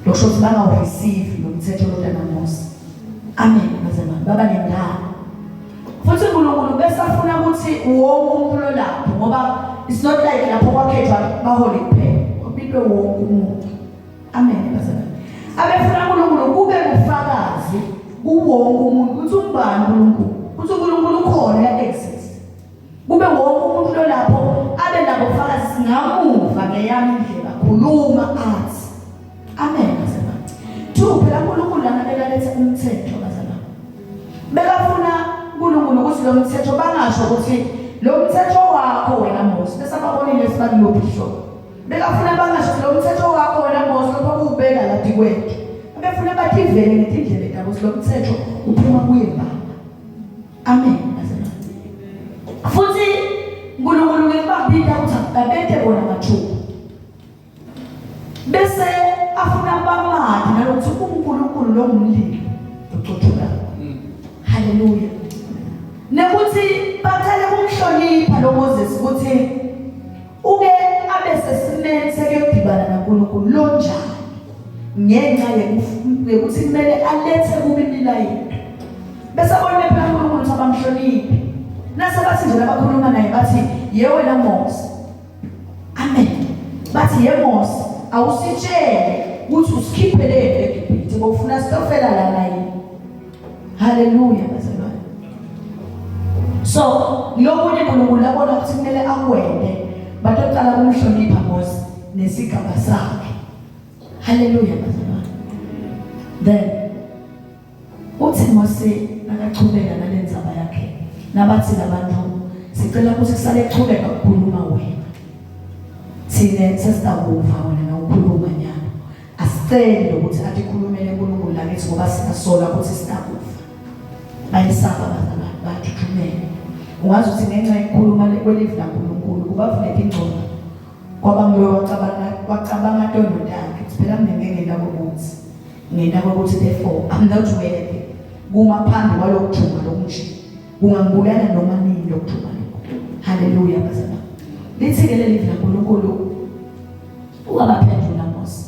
Lokusho ukuthi banga receive lo mthetho lo kaMose. Amen bazalwane. Baba nendaba. Futhi uNkulunkulu bese afuna ukuthi wonke umuntu lapho ngoba it's not like lapho kwakhethwa baholi kuphela. Ubitwe wonke umuntu. Amen bazalwane. Abefuna uNkulunkulu kube ubufakazi kuwonke umuntu ukuthi umbani uNkulunkulu. Ukuthi uNkulunkulu ukhona exist. Kube wonke umuntu lo lapho abe nabo ubufakazi ngamuva ngeyami indlela khuluma athi. Amen bazalwane. Phela uNkulunkulu angabeletha umthetho bazalwane. Bekafuna uNkulunkulu ukuthi lo mthetho bangasho ukuthi lo mthetho wakho wena Mose bese ababonile sibalulophisho. Bekafuna bangasho lo mthetho wakho wena Mose lokho ubeka la dikwethu. Befuna bathi vele ngendlela etabo lo mthetho uphuma kuye baba. Amen bazalwane. Futhi uNkulunkulu ngekubabida ukuthi babethe bona mathuba. Bese afuna bamadi nalokuthi uNkulunkulu lo ngumlilo ucothuka. Haleluya. Nekuthi baqale ukumhlonipha lo Moses ukuthi uke abe sesimene sekuyodibana naNkulunkulu lo njani. Ngenxa yokuthi kumele alethe kubimila yethu. Bese abone phela uNkulunkulu ukuthi abamhloniphi. Nase bathi nje labakhuluma naye bathi ye wena Mose. Amen. Bathi ye Mose awusitshele ukuthi usikhiphele eGibhithe ngofuna sitofela la yini. Haleluya bazalwane. So lokho uNkulunkulu labona ukuthi kumele akwende batoqala ukumhlonipha Mose nesigaba sakhe. Haleluya bazalwane. Then uthi Mose akachubeka nalendzaba yakhe nabathi labantu sicela ukuthi kusale kuchubeka ukukhuluma wena. Thine sesitakuva wena nawukhuluma nyalo. Asicele ukuthi athi khulumele uNkulunkulu lakithi ngoba sinasola ukuthi sitakuva. Bayisaba bazalwane bathuthumele. Ungazi ukuthi ngenxa yokukhuluma kwelivi laNkulunkulu kubavuleka ingqondo. Kwaba nguye wacabanga ntondo yakhe. Phela mina ngenda kokuthi ngenda kokuthi therefore I'm not worthy. Kuma phambi kwalokujuma lokunje. Kungangibulala noma nini lokujuma lokho. Haleluya bazalwane. Lithi ke leli laNkulunkulu wabaphendula Mose.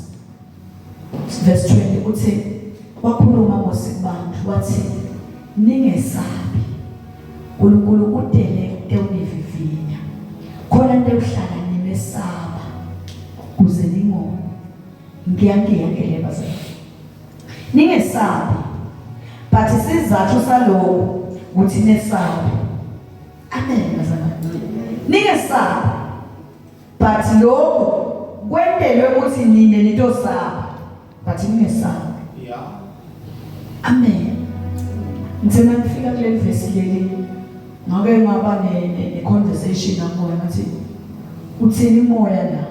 Verse 20 uthi wakhuluma Mose kubantu wathi ningesabi. uNkulunkulu udele ewunivivinya. Khona nto uhlala nimesaba kuze ningone. Ngiyangiyekele bazalwane. Ningesabi but isizathu salokho ukuthi nesaba. Amen bazalwane. Ningesaba. But lokho kwendelwe ukuthi nine nito saba. But ningesaba. Yeah. Amen. Ngithena ngifika kule verse leli ngake ngaba ne conversation namoya ngathi uthini moya la.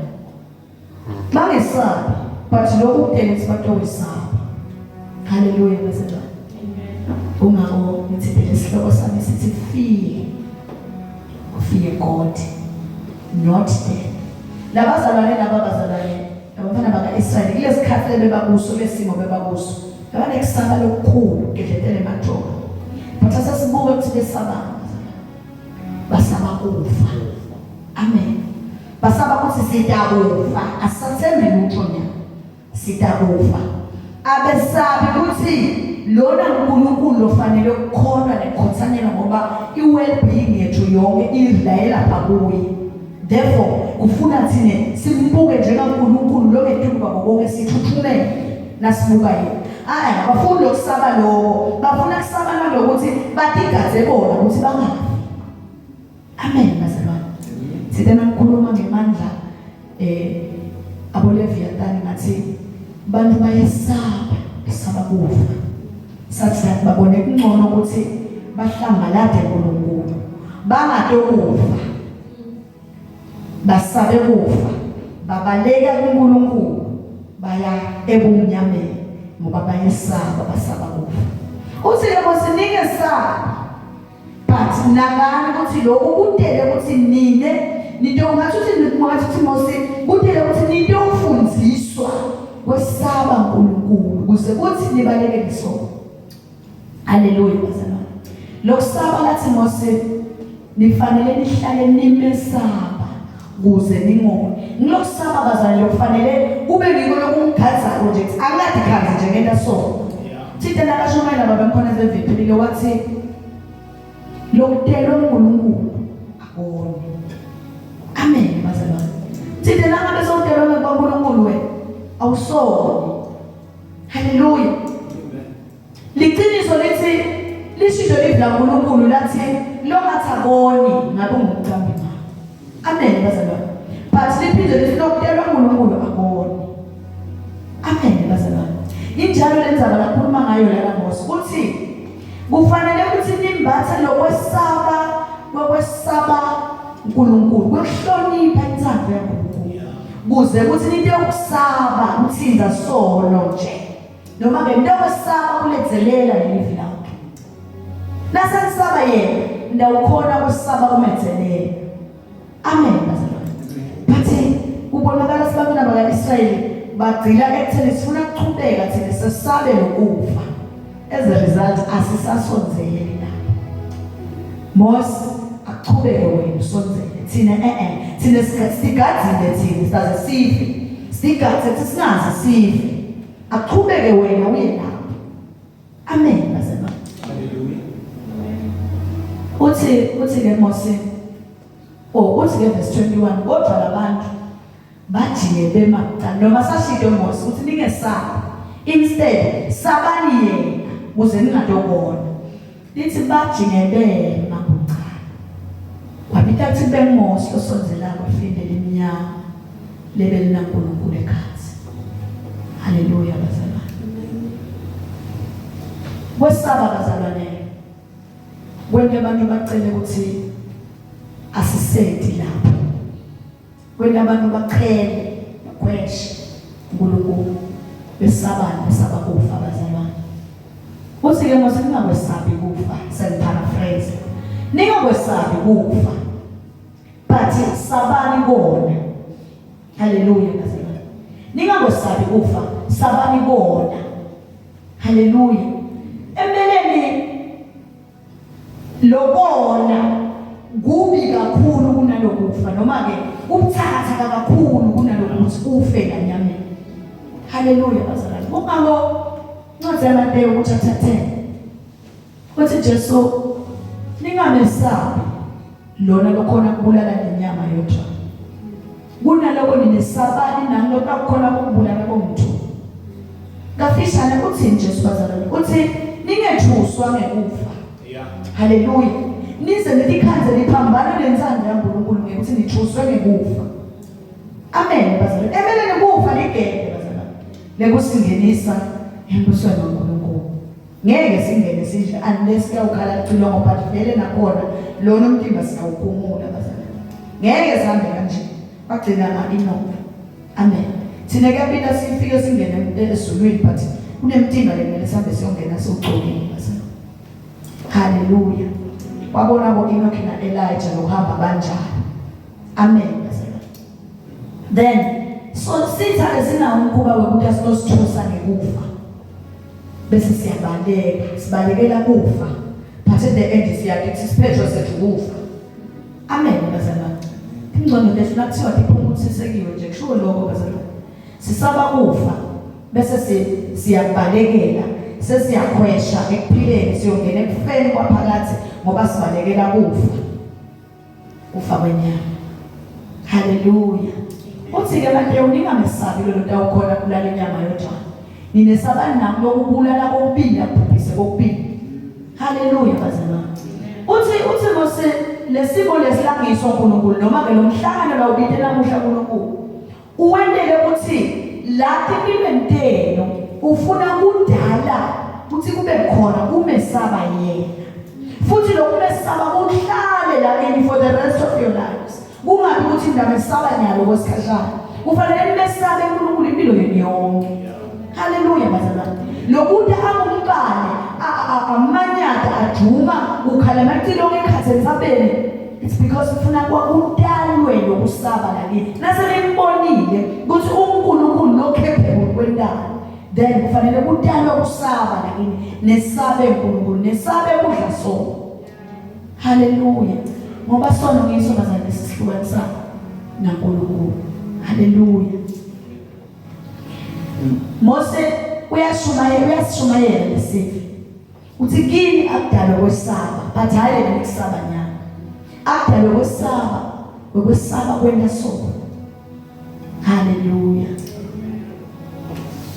Bangesabi but lokho kudele sibantu wesaba. Hallelujah bazalwane. Ungako ngithi lesihloko sami sithi fear God not death. Labazalwane abafana baka-Israyeli kulesikhathi bebakuso lesimo bebakuso abanekusaba lokukhulu gedletele majola but asasibuke ukuthi basaba kufa. Amen. Basaba ukuthi sitakufa asathembi lutho nya sitakufa abesabi ukuthi lona uNkulunkulu ofanele ukukhonwa nekhothanela ngoba i-well-being yethu yonke idlayela phakuye. Therefore kufuna thine simbuke njengaNkulunkulu lo ngetuba konke sithuthumele nasibuka yena. Abafuni lokusaba lokho bafuna kusaba nalokuthi badigaze bona ukuthi bangafi. Amen bazalwane. Sithena ngikhuluma ngemandla aboLeviathani ngathi bantu bayesaba kufa. Sathi babone kungcono ukuthi bahlangalade uNkulunkulu bangatokufa basabe kufa babaleka kuNkulunkulu baya ebumnyameni ngoba bayesaba basaba kufa. Uthi yebo sinike saba but nangani ukuthi lokho kudele ukuthi nine nito ngathi uthi Mose kudele ukuthi nito ufundiswa kwesaba uNkulunkulu kuze kuthi nibaleke nisona. Hallelujah bazalwane. Lokusaba lathi Mose nifanele nihlale nimesaba kuze ningone. Ngilokusaba bazalwane lokufanele kube ngiko lokumkhaza project angadi khazi nje ngenta so. Thina nakashonela baba mkhona zeviphi wathi lokutela uNkulunkulu akone. Amen bazalwane. Thina nangabe sowutelwa ngoNkulunkulu wena awusoni. Hallelujah. Liqiniso lithi lishido livla uNkulunkulu lathi longathakoni ngabe ungumcambi. Amen bazalwane. But liphinde lithi lokutelwa uNkulunkulu akone. Amen bazalwane. Injalo lenzaba lakhuluma ngayo la Mose uthi kufanele ukuthi nimbathe lokwesaba uNkulunkulu kwehlonipha intsandvo yaNkulunkulu kuze kuthi into yokusaba uthinza sono nje noma ngento yokusaba kuletzelela lelivi lakho. Nasisaba yena ndawukhona kusaba kumetzelela. Amen bazalwane. Bathi ubonakala sibabona baka-Israyeli bagcila ekutheni sifuna ukuqhubeka thina sesabe lokufa. As a result asisasonzeli lapho. Mose aqhubeke wena usonzele thina thina sigadzile thina saze sife. Sigadze singaze sife. Aqhubeke wena uye lapho. Amen bazalwane. Hallelujah. Uthi ke Mose uthi ke verse 21 kodwa labantu bajike bemaqala noma sashito Mose uthi ningesaba instead sabani yena kuze ningatobona. Lithi bajike bemabucala kwabita kuthi beMose osonzelako ifinde leminyama lebe linaNkulunkulu ekhathi. Hallelujah bazalwane. Kwesaba bazalwane kwente abantu bacele ukuthi asisedi lapho. Kwente abantu baqhele kweshe uNkulunkulu besaba kufa bazalwane. Uthi ke Mose ningakwesabi kufa. Sengiparaphrase. Ningakwesabi kufa. But sabani bona. Hallelujah bazalwane. Ningakwesabi kufa sabani bona. Hallelujah. Empeleni lobona kubi kakhulu kunalokufa noma ke ubuthatha kakhulu kunalokuthi ufe lanyameni. Hallelujah bazalwane. Ngakho ncwadi yaMateyu chapter 10 uthi Jesu ningamesabi lona lokhona kubulala lenyama yodwa. Kunaloko ninesabani nalokho akukhona ukubulala komuntu. Ngafishane uthi Jesu bazalwane uthi ningethuswa ngekufa. Haleluya. Nize nilikhanze liphambana lensando yaNkulunkulu ngekuthi nithuswe ngekufa. Amen bazalwane. Emeleni kufa ligede bazalwane. Lekusingenisa embusweni kaNkulunkulu. Ngeke singene sidle unless kuyawukhala kucilwa ngoba vele nakhona lona umtimba siyawuphumula bazalwane. Ngeke sihambe kanje. Bagcina ngainono. Amen. Thina kuyaphinda sifike singene ezulwini but kunemtimba lemele sihambe siyongena siwugcokile bazalwane. Hallelujah. Wabona bo Enoch na Elijah nohamba kanjani. Amen bazalwane. Then so sitha esinawo umkhuba wokuthi asithusa ngekufa. Bese siyabaleka, sibalekela kufa. But at the end siyakithi siphethwe sethu kufa. Amen bazalwane. Ingcondo lethu nakuthiwa iphumuthisekiwe nje kusho lokho bazalwane. Sisaba kufa bese siyabalekela, sesiyakhwesha ekuphileni siyongena ekufeni kwaphakathi ngoba sibalekela kufa. Kufa kwenyama. Hallelujah. Uthi ke manje ningamesabi lo nto awukhona kulala inyama yotshani. Ninesaba nami lokubulala kokubili akubhubhise kokubili. Hallelujah bazalwane. Uthi mose lesimo lesilangiso uNkulunkulu noma ke lo mhlangano la ubithe namuhla uNkulunkulu. Uwendele ukuthi lathi impilo ufuna kudala ukuthi kube khona umesaba yena. Futhi lokumesaba kuhlale la for the rest of your lives. Kungabi ukuthi ndamesaba nyalo kwesikhashana. Kufanele nimesabe uNkulunkulu impilo yenu yonke. Hallelujah bazalwane. Lokuthi akumbane amanyata ajuma ukhala makutilonke ekhatheni sabeni. It's because ufuna kwakudalwe lokusaba lakini. Naselibonile ukuthi uNkulunkulu lokhephezulu kwendalo. Then kufanele kudalwe ukusaba lakini nesabe uNkulunkulu nesabe kudla sona. Hallelujah. Ngoba sona ngiso bazalwane sihlukanisa naNkulunkulu. Hallelujah. Mose uyashumayela lesifi. Uthi kini akudalwe kwesaba, but hayi lekusaba nyama. Akudalwe kwesaba kwenda sona. Hallelujah.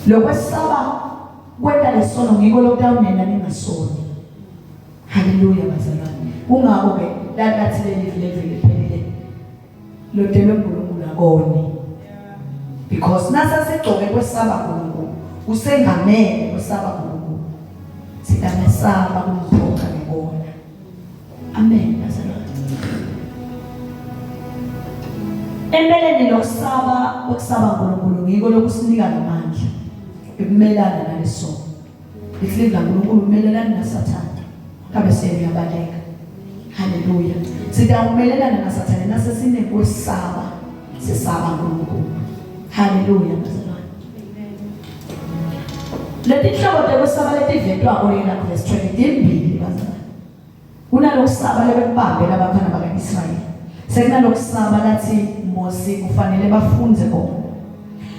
Lokwesaba kwenda lesono ngiko lokudawunena ningasoni. Hallelujah bazalwane. Kungako ke lalathi level iphelele. Lo delo uNkulunkulu akone. Because nasa sigcoke kwesaba uNkulunkulu, usengamele kwesaba uNkulunkulu. Sikamesaba kumphoqa ngibona. Amen bazalwane. Empeleni lokusaba uNkulunkulu ngiko lokusinika amandla ukumelana naleso. Ihlidla uNkulunkulu umelelana naSathane. Kabe siyabaleka. Hallelujah. Sidawumelelana naSathane nasesinekwesaba sesaba uNkulunkulu. Hallelujah bazalwane. Leti hlobo lokusaba letivetwa oyela verse 22 bazalwane. Kunalokusaba lebebambela abafana bakaIsrayeli. Sekunalokusaba lathi Mose kufanele bafunze bona.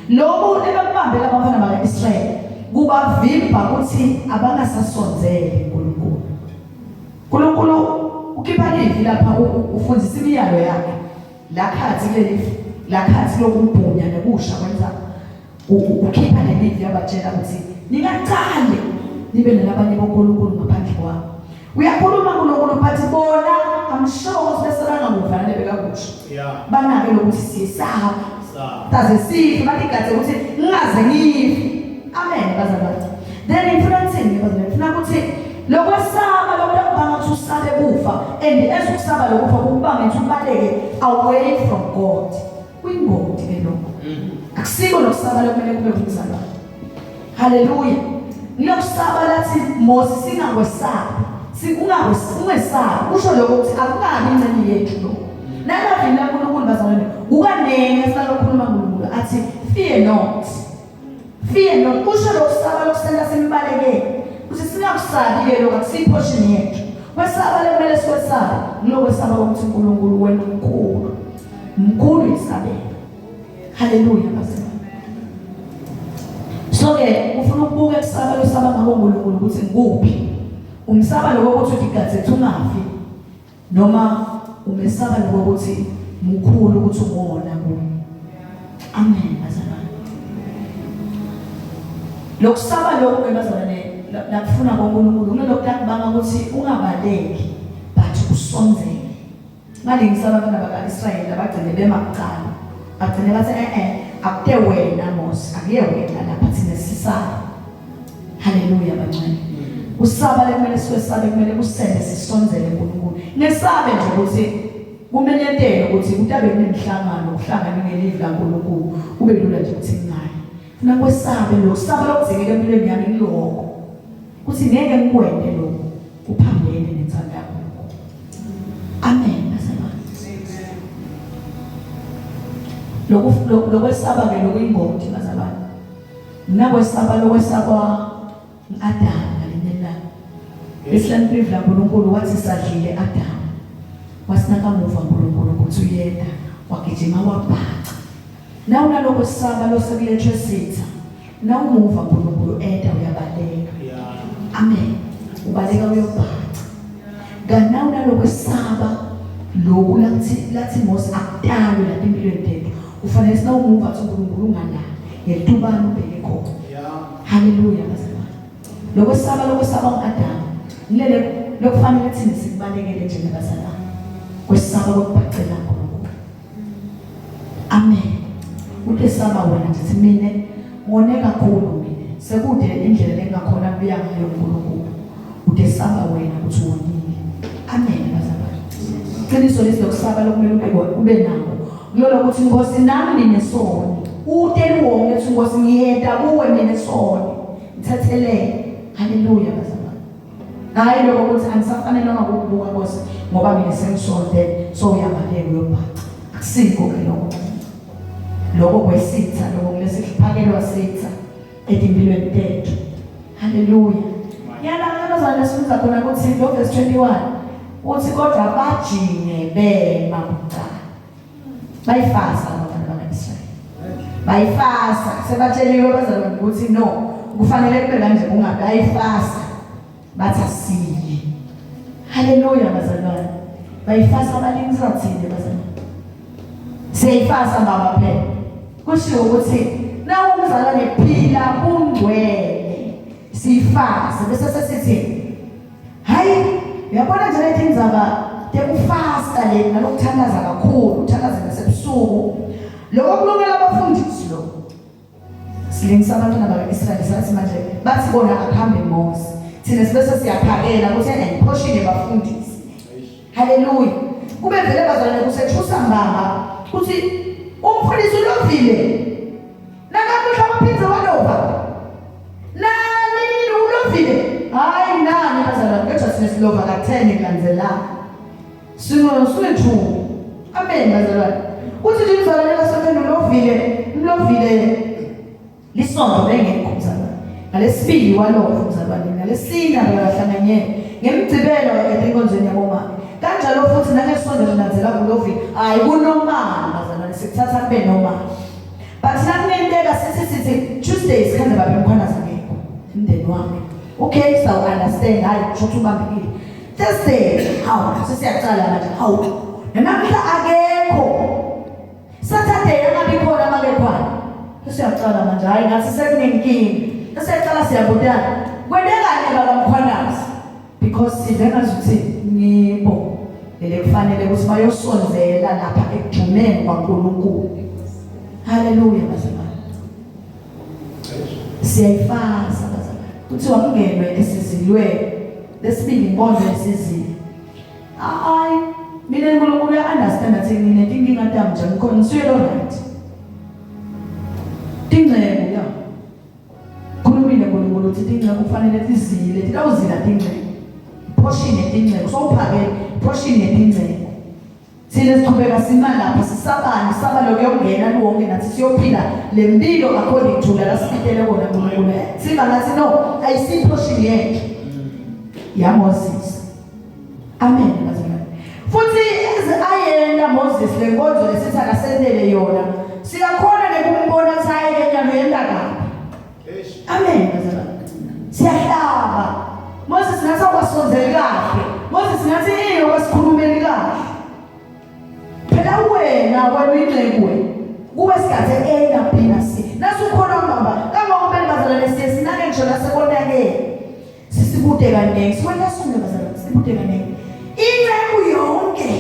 Lokho lebebambela abafana bakaIsrayeli kubavimba ukuthi abangasasonzele uNkulunkulu. uNkulunkulu ukhipha livi lapha ufundisa imiyalo yakhe. Lakhathi lokubhunya nekusha kwenza ukhipha lelivi yabatshela ukuthi ningaqale nibe nalabanye boNkulunkulu ngaphandle kwabo. Uyakhuluma uNkulunkulu phathi bona amshowo besaranga nguvana bekakusha. Banake lokuthi siyesaba. Taze sife bathi ukuthi ngingaze ngife. Amen bazalwane. Then influencing bazalwane funa ukuthi lokwesaba lokubanga usabe kufa and ezokusaba lokufa kubanga ukuthi ubaleke away from God. Kwingodi ke lokho. Akusiko lokusaba lokumele kube kumzalwane. Hallelujah. Lokusaba lathi Mose singakwesabi. Ungesabi. Usho lokho ukuthi akukabi incane yethu lo. Nalavina uNkulunkulu bazalwane. Ukanene salokhuluma uNkulunkulu athi fear not. Fear not. Usho lokusaba lokusenda simbaleke. Uthi singakusabi ke lokho akusiportion yethu. Kwesaba lemele sikwesabe. Ngokwesaba ukuthi uNkulunkulu wena umkhulu. Mkhulu isabelo. Hallelujah bazalwane. So ke ufuna ukubuka kusaba losaba ngako uNkulunkulu ukuthi ngikuphi. Umsaba lokuthi udigathe ungafi noma umesaba lokuthi mkhulu ukuthi ungona kuwe. Amen bazalwane. Lokusaba lokho ke bazalwane nakufuna koNkulunkulu kunalokho akubanga ukuthi ungabaleki but usonzele ngalingisa abantwana bakaIsrayeli abagcine bemakuqala bagcine bathi akute wena Mose akuye wena lapha thina sisaba. Haleluya bancane. Usaba lekumele siwesabe kumele kusende sisonzele uNkulunkulu. Nesabe nje ukuthi kumenyetele ukuthi kutabe kunemhlangano ukuhlangana ngelive laNkulunkulu kube lula nje ukuthi ngayi. Funa kwesabe lo saba lokuzekela empilweni yami ngiloko. Kuthi ngeke ngikwende lokho kuphambene nethanda yakho. Amen. Lokwesaba ke lokuyingoti bazalwane. Nakwesaba lokwesaba Adam ngalinela. Isihlaniphile laNkulunkulu wathi sadlile Adam. Wasinaka muva uNkulunkulu ukuthi uyenda wagijima wabhaca. Nawu nalokwesaba losekulethwe sitha. Nawu muva uNkulunkulu enda uyabaleka. Amen. Ubaleka uyobhaca. Nganawu nalokwesaba lokhu lathi Mose akudalwe la empilweni yethu. Ufanele sinawumuva athi uNkulunkulu ungala yetubani ubheke khona. Haleluya bazalwane. Lokwesaba uAdam ngilele lokufanele thina sikubalekele nje bazalwane. Kwesaba kokubhacela uNkulunkulu. Amen. Ukwesaba wena nje mina ngone kakhulu mina. Sekude indlela engakhona kuya ngayo uNkulunkulu. Ukwesaba wena ukuthi wonile. Amen bazalwane. Qiniso lesilokusaba lokumele ube nawo. Ngiyolo ukuthi Nkosi nami ninesoni. Uteli wonke ukuthi Nkosi ngiyenda kuwe mina nesoni. Ngithathelele. Haleluya bazalwane. Hayi lokho ukuthi angisafanelanga ukubuka Nkosi ngoba mina sengisonde so uyabaleka uyobhaca. Akusiko ke lokho. Lokho kwesitha lokho kulesiphakelwa sitha edimpilweni tethu. Haleluya. Yana abazalwane sibuza khona ukuthi verse 21 uthi kodwa bajinge bema kuqala. Bayifasa abantwana bakaIsrayeli. Bayifasa sebatsheliwe bazalwane ukuthi no kufanele kube kanje ungabe ayifasa bathi asiye. Haleluya bazalwane. Bayifasa abalingisa thina bazalwane. Seyifasa baba phela. Kusho ukuthi nawo umzalwane phila kungcwele. Sifasa bese sesithi hayi uyabona nje lethi indzaba tekufasta le nalokuthandaza kakhulu uthandaza nasebusuku lokho kulungela abafundisi lo silingisa abantwana bakaIsrayeli sathi manje bathi bona akuhambe Mose thina sibese siyaphakela ukuthi portion yabafundisi. Haleluya. Kube vele bazalwane kusethusa mbamba ukuthi umfundisi ulovile nakamuhla amaphinza walova nani ulovile hayi nani bazalwane kodwa sinesilova ka10 kulandzelana sinethu. Amen bazalwane. Uthi nje umzalwane lasonto ulovile lisonto bengekho mzalwane. Ngalesibili walova mzalwane. Ngalesine abahlanganye ngemgcibelo enkonzweni yabomama. Kanjalo futhi nangesonto linandzela kulovile hayi kunomama bazalwane sikuthatha kube nomama. But nakumenteka sithi Tuesdays khanda babe mkhwana zakekho umndeni wami. Okay, so understand hayi kusho ubambekile. Thursday hawu sesiyaqala manje hawu namhla akekho. Saturday angabi khona makekhona. Sesiyaqala manje hayi ngathi sekunenkinga. Sesiyaqala siyabudana. Kwendekani bakamkhwanazi because sivena ukuthi ngibo lele kufanele ukuthi bayosonzela lapha ekujumeni kwaNkulunkulu. Haleluya bazalwane. Siyayifasa bazalwane. Kuthi wakungenwe esizilwe lesibili inkonzo yesizini. Hayi mina uNkulunkulu uya-understand ukuthi mina inkinga tami nje ngikhona ngisuyelo right. Tingcebo ya. Khulumile uNkulunkulu ukuthi tingcebo kufanele sizile. Tikawuzila tingcebo. Portion yetingcebo sowuphakele portion yetingcebo. Sile siqhubeka simala lapha sisabani saba lokuyongena wonke nathi siyophila lempilo according to la sibitele kona uNkulunkulu. Siba ngathi no ayisi portion yethu. Ya Moses. Amen bazalwane. Futhi ayena Moses lenkonzo lesithi akasendele yona. Siyakhona nekumbona ukuthi hayi nyalo yenda kabi. Amen bazalwane. Siyahlaba. Moses ngathi akwasonzeli kahle. Moses ngathi wasikhulumeli kahle. Phela wena inxekwe. Kuwe sikhathe A na B na C. Nasukhona ngamba kangakubeli bazalwane sinake ngisho nasekonake. sibude kanenge sikwena sonke bazalwane sibude kanenge inceku yonke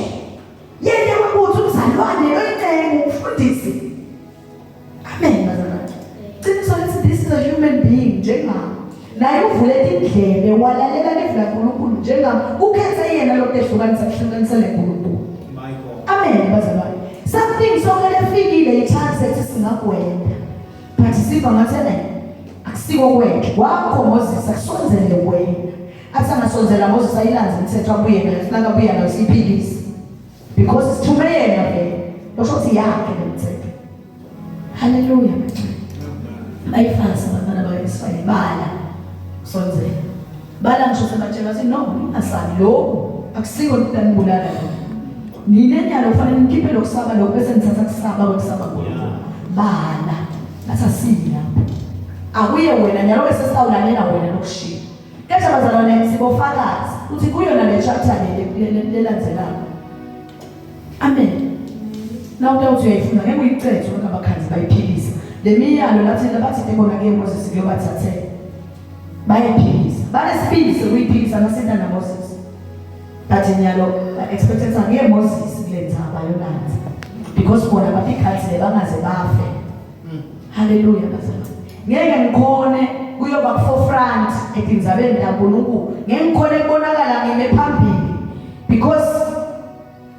yena wabuthi umzalwane lo inceku ufundisi amen bazalwane qiniso lithi this is a human being njengami naye uvule indlebe walalela livla uNkulunkulu njengami ukhetha yena lo tehlukanisa leNkulunkulu amen bazalwane something sokele fikile ichance ethi singagwenda but siva ngathi akusiko kwethu wakho Moses akusonzele wena athi angasonzela Moses ayilanze imithetho abuye nayo sinakabuya nayo siyiphilise because sithume yena vele kusho ukuthi yakhe lemithetho haleluya bayifasa abantwana bayisifayile bala sonzela bala ngisho sebatshela ukuthi no asali lo akusiko into anibulala ninenyalo kufanele nikhiphe lokusaba lokho bese nithatha kusaba lokusaba bala asasini lapho akuye wena nyalo bese sawulalela wena lokushiya kesha bazalwane sibofakazi uthi kuyona le chapter lelandzelako amen nawu uthi uyayifuna ngeke uyicethe ngabakhanzi bayiphilisa le miyalo lathi labathi ebona ke Moses kuyobathathela bayiphilisa balesibili sokuyiphilisa nasenda na Moses bathi nyalo expected ngeke Moses kulenza abayolanda because bona bafikhathi bangaze bafe haleluya bazalwane ngeke ngikhone kuyoba forefront ekuzabeni laNkulunkulu ngeke ngikhone kubonakala ngime phambili because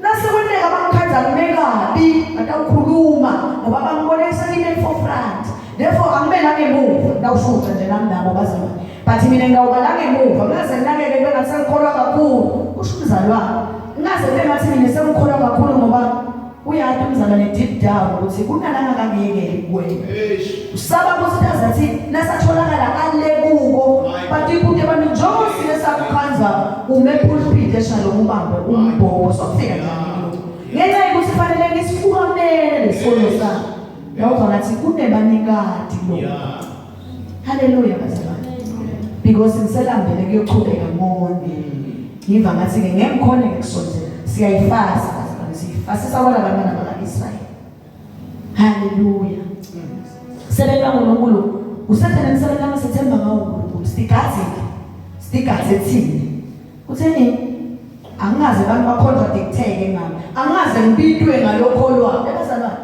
nasekwenzeka bangikhaza ngimekabi atawukhuluma ngoba bangibonisa ngime forefront therefore angibe la ngemuva ndawushuta nje nami nabo bazalwane but mina ngawuba la ngemuva ngaze nginakeke bengathi ngikholwa kakhulu kusho umzalwane ngaze bengathi mina sengikholwa kakhulu ngoba uyathi umzalwane deep down ukuthi kunalanga kangiyekeli kuwena usaba ukuthi azathi nasatholakala kale kuko but ibude abantu njengosi lesakukhanza umepulpit eshalo ubambe umbhobo sokufika njani ngenxa yokuthi fanele ngisifukamele lesikolo sami yawuza ngathi kunebanikadi lo haleluya bazalwane because ngiselambele kuyochubeka ngonke ngiva ngathi ke ngikhona ngikusonzela siyayifasa asisa wala bantwana bakaIsrael haleluya sebenza uNkulunkulu usathana nisebenza ngesethemba ngawo uNkulunkulu stigaze thini utheni angaze abantu bacontradicteke ngami angaze ngibitwe ngalokholwa ebazalwane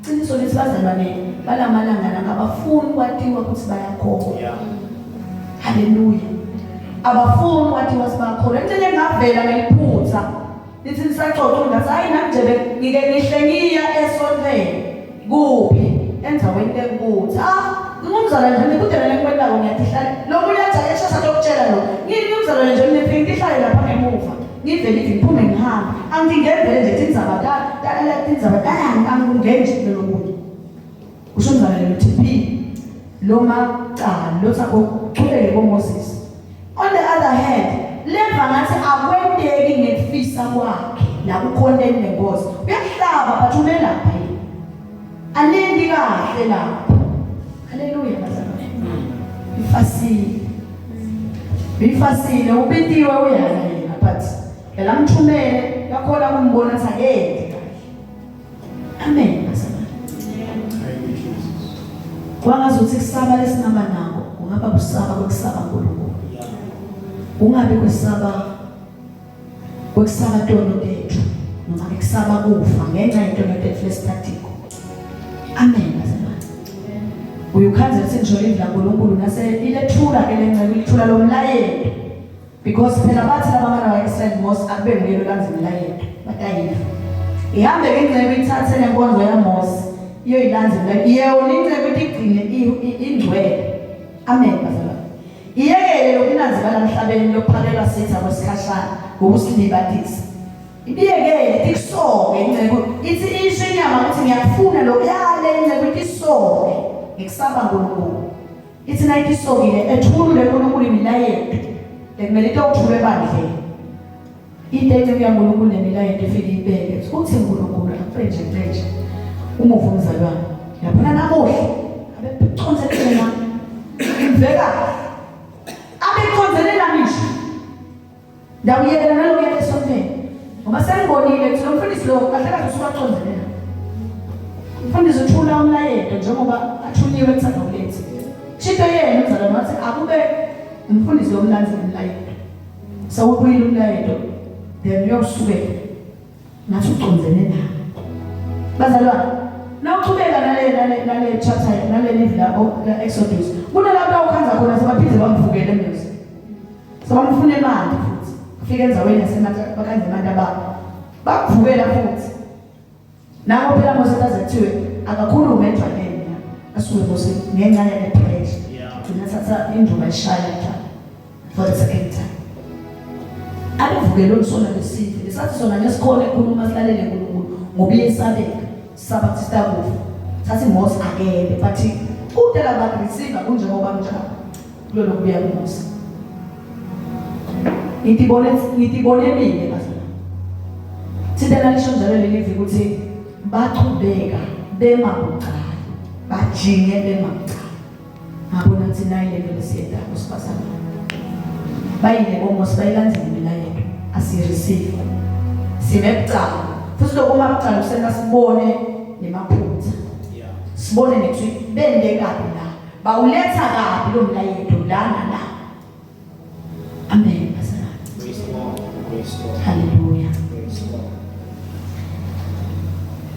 qiniso lithi bazalwane balamalanga ngabafuni kwatiwa ukuthi bayakholwa haleluya abafuni kwatiwa sibakholwa into engavela ngephutha lithi nisaxoxa ngathi hayi namjebe ngike ngihle esontweni kuphi enzaweni enkuthi ngumzalwane nje nikudela nekwendako ngiyahlala lo muntu uyajaye shasa lokutshela lo ngini umzalwane nje nifike ngihlale lapha ngemuva ngivele ithi ngiphume ngihamba angingevele nje tindzaba angingenje lo muntu usho umzalwane lo TP lo macala lo sakuchubeke koMoses on the other hand leva ngathi akwendeki ngekufisa kwakhe la kukhoneni nengozi uyahlaba bathumela lapha yini anendi kahle lapha haleluya bazalwane bifasile ubitiwe uyala yena but ela mthumele yakhona ukumbona ukuthi akendi kahle amen bazalwane kwangazuthi kusaba lesingaba nako kungaba kusaba kwekusaba uNkulunkulu ungabe kwesaba tono tethu noma kusaba kufa ngenxa yento tethu lesithathiko amen bazalwane uyukhanza senjolo indla uNkulunkulu nase ilethula ke lenxa kulithula lomlayelo because phela bathi labamana wayeSrael Moses akube ngelo kanzima layelo batayifa ihambe ke ngeke ithathe lenkonzo yaMoses iyo ilandzela yona incebe igcine ingcwele amen bazalwane iyekele lokunanzikala emhlabeni lokuphakelwa sitha kwesikhashana ngokusilibatisa ibiyekele ikusoke incebo ithi isho inyama ukuthi ngiyafuna lo yale incebo isoke ngikusaba uNkulunkulu ithi nayithi isokile ethulule uNkulunkulu imilayelo ekumele itokuthule bandleni into yaNkulunkulu nemilayelo efike ibeke uthi uNkulunkulu afreje umuva umzalwane yaphana namuhle abeconzele nami imveka abeconzele namisho ndawuyekela nalokuya esontweni ngoba sengibonile ukuthi lo mfundisi lo kahle kahle usubaconzelela umfundisi uthula umlayelo njengoba athuliwe kuthanda ulethe shito yena umzalwane wathi akube umfundisi womlandzi umlayelo sawubuyile umlayelo then uyosuke ngathi ucondzene nawo bazalwane nawuqhubeka nale chapter nale live la Exodus kunalapho awukhanza khona sebaphinde bamvukele emuzi sebamfuna imali futhi ufike enzaweni yasematha bakhanze imali ababo bakuvukela futhi nabo phela Mose kuthiwe akakhulume endlwaneni asuke Mose ngenxa yale pressure tunathatha induba eshaya for the second time abavukele umsona lesithi lesathi sona ngesikhona ekhuluma silalele uNkulunkulu ngoba yesabeka sabathi sitakufa sathi Mose akebe but kudala bareceive kunjengoba njalo kulelo kuya kuMose ngitibone mina bazalwane thina nalisho njalo lelivi ukuthi baqhubeka bemabucala bajinge bemabucala ngabona ukuthi nayi level lesiyenda kusipasana bayile boMose bayilandile imilayelo asireceive simebucala futhi lokho mabucala usena sibone nemaphutha sibone nethi bende kabi la bawuletha kabi lo mlayelo lana la amen bazalwane haleluya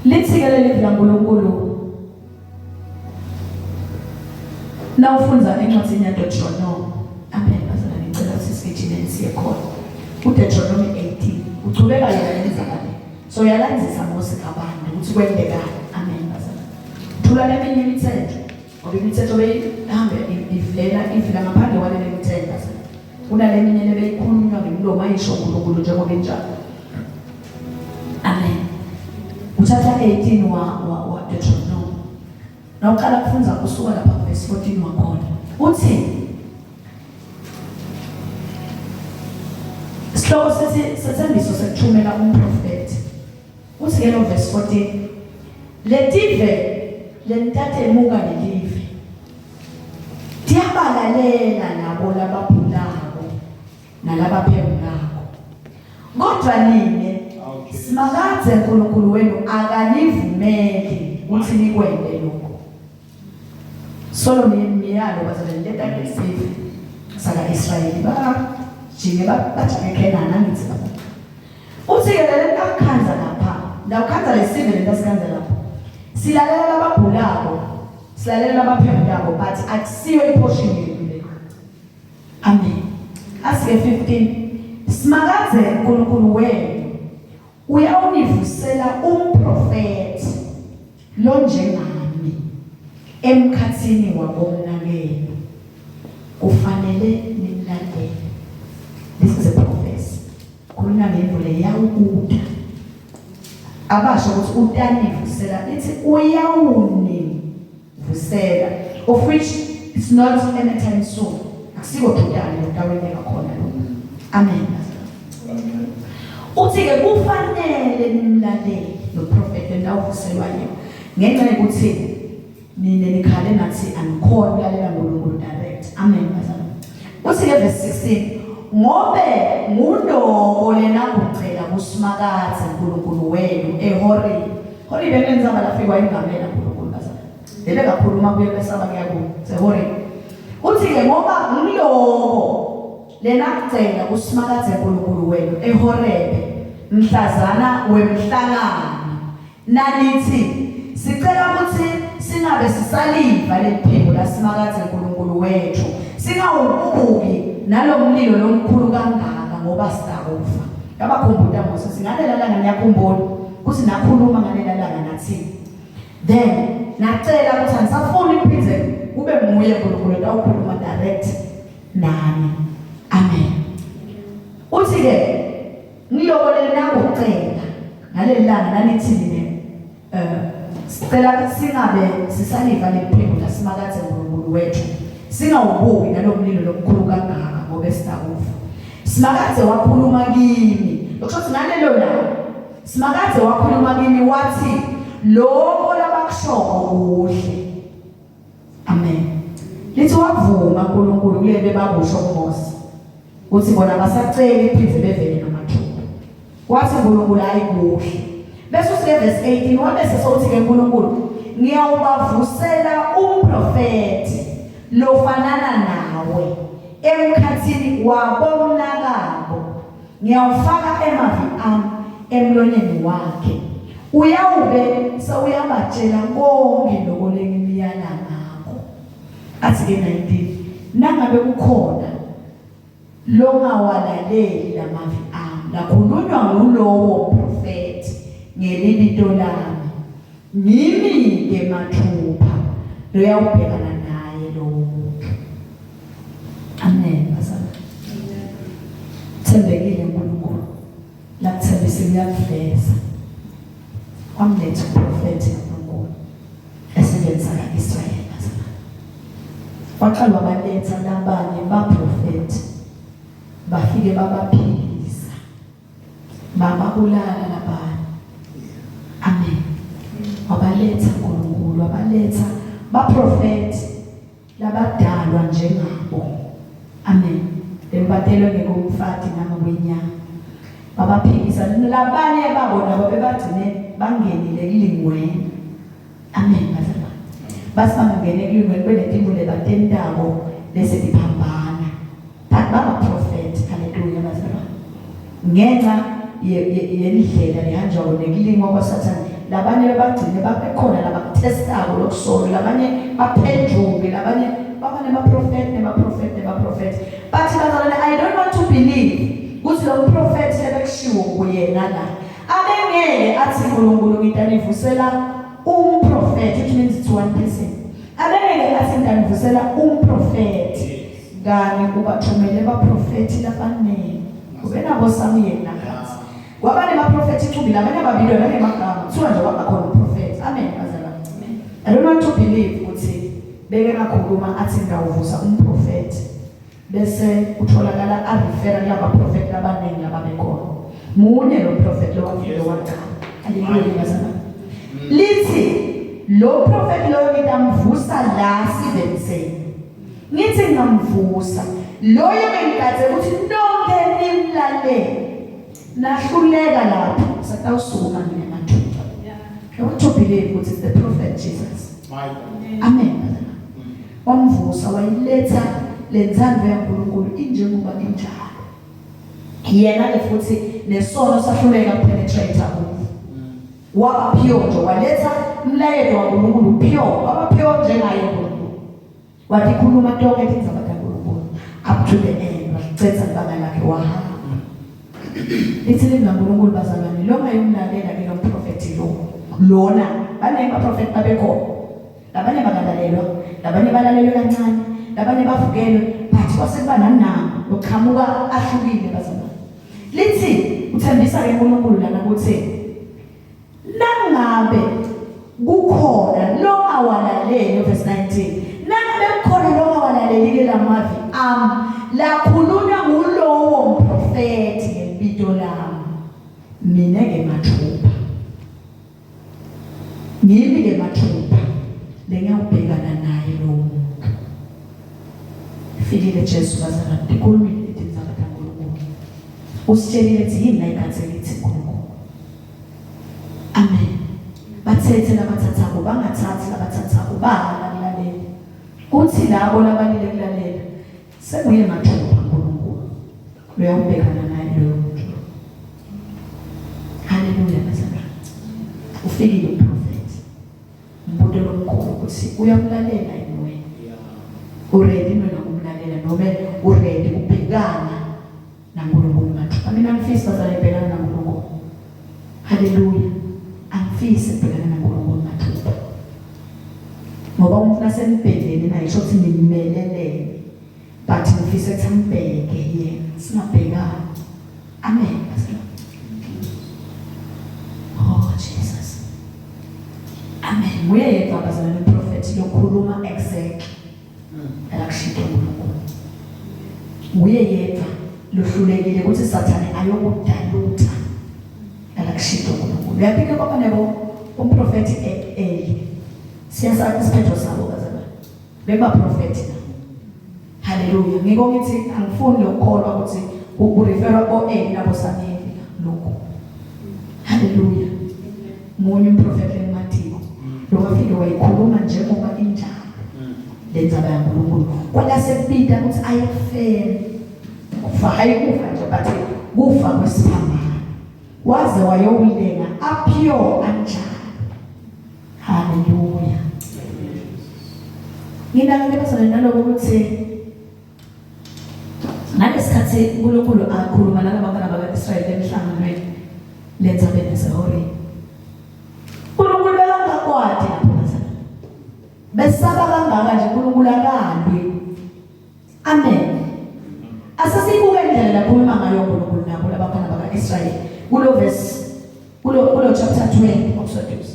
lithikele livila uNkulunkulu nawufunza encwadini yaDeuteronomy amen bazalwane ngicela sisigijimeni siye khona uDeuteronomy 18 uchubeka yenzakale so yalandzisa Mose kabantu ukuthi kwendekani amen bazalwane thula leminye imithetho ngoba imithetho beyihambe ivela ngaphandle kwale mithetho bazalwane kunaleminye lebeyikhulunywa ngemlomo ayisho uNkulunkulu njengoba enjalo amen uthatha 18 wa Deuteronomy nawuqala kufunza kusuka lapha verse 14 wakhona uthi sihloko sethembiso sekuthumela umprofeti uthi ke lo verse 14 letive lentate emuka lelive diyabalalela nabo labaphulako nalabaphengulako kodwa nini simakadze uNkulunkulu wenu akanivumeli ukuthi nikwende lokho solo miyalo bazalwane leta ngesive saka Israeli bajike bajike Kenana ngithi uthi ke lento akukhanza lapha ndawukhanza lesive lento asikanza lapha silalela lababhulako silalela labaphengulako but akusiyo iportion yethu le amen asike 15 simakadze uNkulunkulu wenu uyawunivusela umprofeti lo njengami emkhathini wabomnakeni kufanele nimlandele. This is a prophecy khuluma ngendlela yawukuda abasho ukuthi uyanivusela lithi uyawunivusela of which it's not anytime soon akusiko tudane lokaweleka khona lo amen. Uthi ke kufanele nimlalele lo prophet endawuvuselwayo ngenxa yokuthi nine nikhale nathi anikhona ukulalela ngoNkulunkulu direct amen bazalwane. Uthi ke verse 16 ngobe ngulowo lena kucela kusimakadze uNkulunkulu wenu eHoreb. Horeb benza balafikwa ingamela uNkulunkulu bazalwane. Bebe kakhuluma kuye besaba kuyaku seHoreb. Uthi ke ngoba ngulowo lena kucela kusimakadze uNkulunkulu wenu eHoreb mhlazana wemhlangano nanithi sicela ukuthi singabe sisaliva lephiko lasimakadze uNkulunkulu wethu singawubuki nalomlilo lomkhulu kangaka ngoba sitakufa. Yabakhumbula Mose singalela langa ngiyakhumbula ukuthi nakhuluma ngalela langa nathi then nacela ukuthi anisafuni iphindze kube nguye uNkulunkulu awukhuluma direct nami amen. Uthi ke ngilobolele nakucela ngalelanga nanithini sicela singabe sisaliva lephiko lasimakadze uNkulunkulu wethu singawubuki nalomlilo lomkhulu kangaka ngoba sitakufa. Simakadze wakhuluma kimi lokho singalelo la simakadze wakhuluma kimi wathi lokho labakushoko kuhle amen. Lithi wavuma uNkulunkulu kulebe babusho kuMose uthi bona basacela iphindze bevele namathuba wathi uNkulunkulu hayi kuhle. Bese verse 18 wabese sokuthi ke uNkulunkulu ngiyawubavusela umprofeti lofanana nawe emkhathini wabomnakabo ngiyawufaka emavi ami emlonyeni wakhe uyawube sewuyabatshela konke lokho lengimiyala ngakho athi ke 19 nangabe kukhona longawalaleli lamavi ami lakhulunywa ngulowo prophet ngelibito lami ngimi ke mathupha loyawubhekana naye lowo muntu. Amen bazalwane. Thembekile uNkulunkulu la kuthembisa kuyakuveza kwamletha uprofeti kaNkulunkulu esebenza kaIsrayeli bazalwane. Waqala wabaletha nabanye baprofeti bafike babaphikisa bababulala labanye. Amen. Wabaletha uNkulunkulu wabaletha baprofeti labadalwa njengabo. Amen. Bebadelwe ngekumfati nangokwenyama. Babaphikisa labanye babona babebagcine bangenile kulingweni. Amen bazalwane. Basibangene kulingweni kwenetimule batendabo bese diphambana. But baba prophet haleluya bazalwane. Ngenxa yendlela lehanjwa nekulingwa kwaSathane labanye babagcine babekhona labakutestako lokusolo labanye baphenduke labanye babane baprofeti. But I don't want to believe ukuthi lo prophet sebekushiwo kuyena la abengeke athi uNkulunkulu ngitanivusela umprofeti, which means it's one person. Abengeke athi ngitanivusela umprofeti ngani kubathumele baprofeti labanene kubenabo Samuel nakathi kwabane baprofeti icumbi labanye babili nane magama kuthiwa nje wabakhona umprofeti. Amen bazalwane. I don't want to believe ukuthi beke ngakhuluma athi ngawuvusa umprofeti bese utholakala arifera kulaba prophet labanengi lababekhona munye lo prophet lo wafike waqala. Haleluya bazalwane. Lithi lo prophet lo ngitamvusa la sivenseni ngithi ngamvusa loyo bengigaze ukuthi nonke nimlalele nahluleka lapho satawusukuma nemathupha. I want to believe ukuthi the prophet Jesus. Amen. Wamvusa wayiletha lenzando yaNkulunkulu injengoba injalo. Yena ke futhi nesono sahluleka penetrate kuwo. Wabaphiyo waletha umlayezo waNkulunkulu pure wabaphiyo njengaye uNkulunkulu. Wathi khuluma tonke izindaba kaNkulunkulu up to the end wacetha ibanga lakhe wahamba. Lithi linaNkulunkulu bazalwane lo ngayimlalela ke lo prophet lona banenge baprofeti babekhona labanye bakalalelwa labanye balalelwe kancane labanye bavukelwe but kwasekuba nanama loqhamuka ahlukile bazalwane. Lithi uthembisa ke uNkulunkulu lana ukuthi nangabe kukhona lo awalalele verse 19 nangabe kukhona lo awalaleli ke lamavi lakhulunywa ngulowo mprofeti ngebito lami mina ke mathupha ngimi ke mathupha lengiyabhekana naye lo muntu. Fikile Jesu bazalwane ndikhulumile indaba kaNkulunkulu usitshelile ukuthi yini la ikhathele ithi uNkulunkulu. Amen. Bathethe labathathako bangathathi labathathako balalela kuthi labo labalile kulalela senguye mathupha uNkulunkulu uyabhekana naye lo muntu. Haleluya bazalwane. Ufikile uprofeti umuntu lomkhulu ukuthi uyamlalela yini wena uready mina ukumlalela noma uready ubhekana naNkulunkulu mathupha. Mina ngifisa bazalwane ubhekana naNkulunkulu. Haleluya. Angifisi ubhekana naNkulunkulu mathupha ngoba umfuna senibhekene naye isho ukuthi nimelelele but ngifisa ukuthi ambheke yena singabhekana. Amen. Oh Jesus. Amen. Uyayedwa bazalwane uprofeti lokhuluma exact alakushintsha uNkulunkulu. Uyayedwa lohlulekile ukuthi Sathane ayokudaluta alakushintsha uNkulunkulu. Uyaphika kwaba nebo umprofeti Eli siyasathi isiphetho sabo bazalwane beba prophet na. Haleluya. Ngiko ngithi angifuni lokholwa ukuthi ureferwa ko Eli nabo Samuel lokho. Haleluya. Munye umprofeti eMatheo lo wafike wayikhuluma njengoba injalo lenzaba yaNkulunkulu kwala sekubida ukuthi ayefela kufa hayi kufa nje but kufa kwesiphambano waze wayowilenga apyo anjalo. Haleluya. Ngina ngibasana naloko ukuthi nalesikhathi uNkulunkulu akhuluma nalabantwana bakwaIsrayeli emhlanganweni lenza beNezahori. uNkulunkulu bekangakwadi lapho besaba kangaka nje uNkulunkulu akalwi. Amen. Asasibuke indlela lakhuluma ngayo uNkulunkulu nabo labantwana bakwaIsrayeli kulo chapter 20 of Exodus.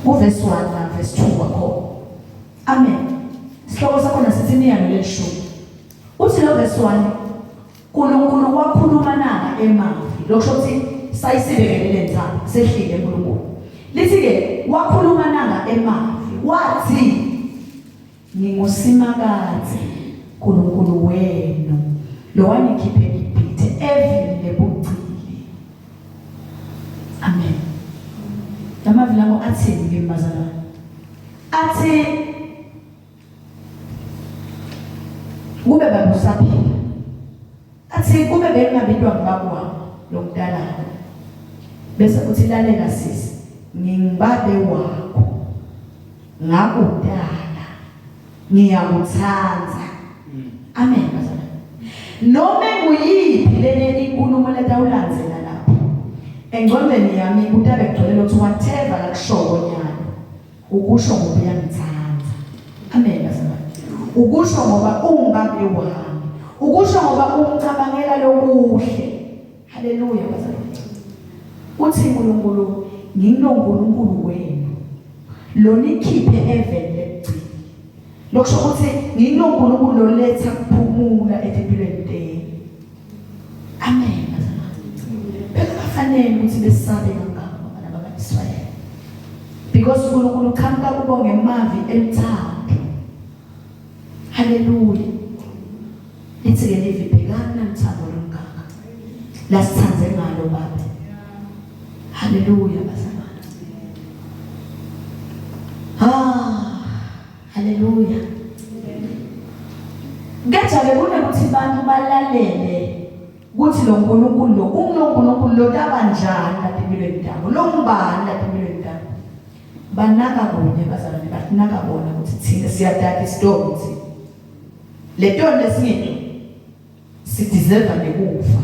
Verse 1 na verse 2 wakho. Amen. Sihloko sakhona sithi niyalo leshumi. Uthi lo verse 1 uNkulunkulu wakhuluma nanga emavi. Lokho ukuthi sayisibekele nzalo sehlile uNkulunkulu. Lithi ke wakhuluma nanga emavi. Wathi ningusimakazi uNkulunkulu wenu lo wanikhiphe eGibhithe evini lebucili. Amen. Lamavili lawo athini ke mbazalwane? Athi kube babusaphila. Athi kube bengabidwa ngibakwa lomdala. Bese uthi lalela sisi, ngingbabe wakho. Ngakudala. Ngiyakuthanza. Amen bazalwane. Noma nguyiphi lene inkulumo letawulandzela lapho. Engqondweni yami kutabe kugcwele ukuthi whatever lakushoko nyalo ukusho ngoba uyangithanza. Amen bazalwane. Ukusho ngoba ungibambe wami. Ukusho ngoba umcabangela lokuhle. Haleluya bazalwane. Uthi uNkulunkulu nginoNkulunkulu wenu lo nikhiphe eveni lebucili. Lokusho ukuthi nginoNkulunkulu lo letha kuphumula empilweni yenu. Amen bazalwane. Bekufanele ukuthi besabe kangaka abantwana bakwaIsrayeli. Because uNkulunkulu ukhamba kubo ngemavi elithando. Haleluya. Lithi ke livi bhekana nomthando lomgaka. Lasithanze ngalo baba. Haleluya bazalwane. Haleluya. Ngejale kunokuthi abantu balalele ukuthi lo nkulunkulu lo uNkulunkulu lo tabanjani lapha empilweni yabo. Lo ngubani lapha empilweni yabo. Banaka kunye bazalwane batinaka bona ukuthi thina siyadada isitori thina. Le nto lesingento si deserve nekufa.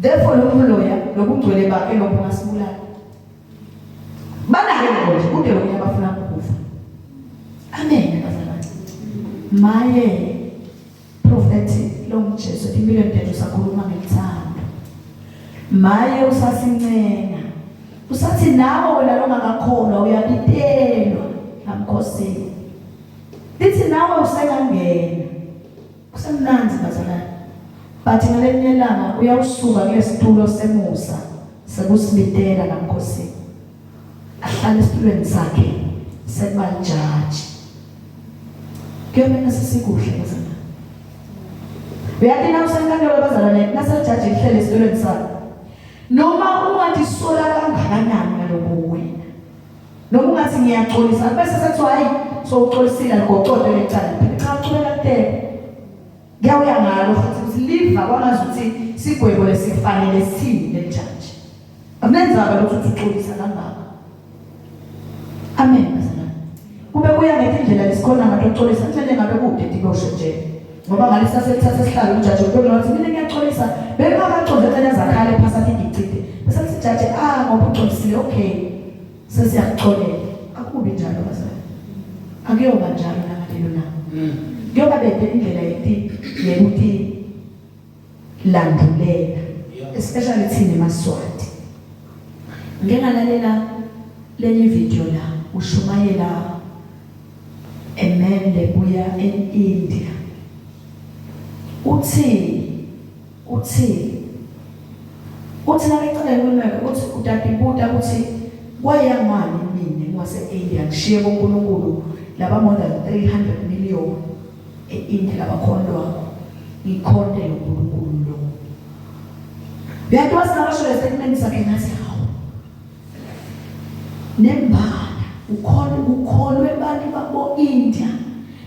Therefore lokuloya lokungcwele bakhe lokungasibulala. Banake konje kude lokho abafuna ukufa. Amen bazalwane. Maye prophet lomjesu impilweni yethu sakhuluma ngethando. Maye usasincenga. Usathi nawe wena longakakholwa uyabitelwa namkhosini. Lithi nawe usengangena. Kusemnanzi bazalwane. Bathi ngalenye ilanga uyawusuka kulesitulo semusa sekusibitela namkhosini. Ahlala esitulweni sakhe sekubanjaji. Kuyomena sisikuhle bazalwane. Uyathina usenkantolo bazalwane nasejaji ihlele esitulweni sakhe. Noma ungathi sola kangakanani ngaloko wena. Noma ungathi ngiyaxolisa bese sethi hayi so uxolisile ngoqodo lecala. Cha uxolela kuphela. Ngiyawuya ngalo futhi liva kwangazuthi sigwebo lesifanele sithini lejaji. Akunenzaba ukuthi uxolisa kangaka. Amen bazalwane. Kube kuya ngendlela lesikhona ngathi uxolisa mhlawumbe ngabe kude dikosho nje. Ngoba ngalisa selithatha isihlalo ujaji ubona ukuthi mina ngiyaxolisa bengakaxolisa zakhale phakathi ngicide. Bese sijaji ngoba uxolisile okay. Sesiyaxolela. Akubi njalo bazalwane. Akuyoba njalo nakalelo na. Kuyoba bede indlela yokuthi landulela especially thina eMaswati. Ngeke ngalalela lenye video la ushumayela a man lebuya eIndia. Uthi nalecala lwena uthi utatibuta ukuthi kwayangani mina ngwase-India ngishiye kuNkulunkulu laba more than 300 million eIndia labakhondwa ngikhonde loNkulunkulu lo. Uyathi wasinakasho statement sakhe ngathi hawu nembala ukholwe bani babo India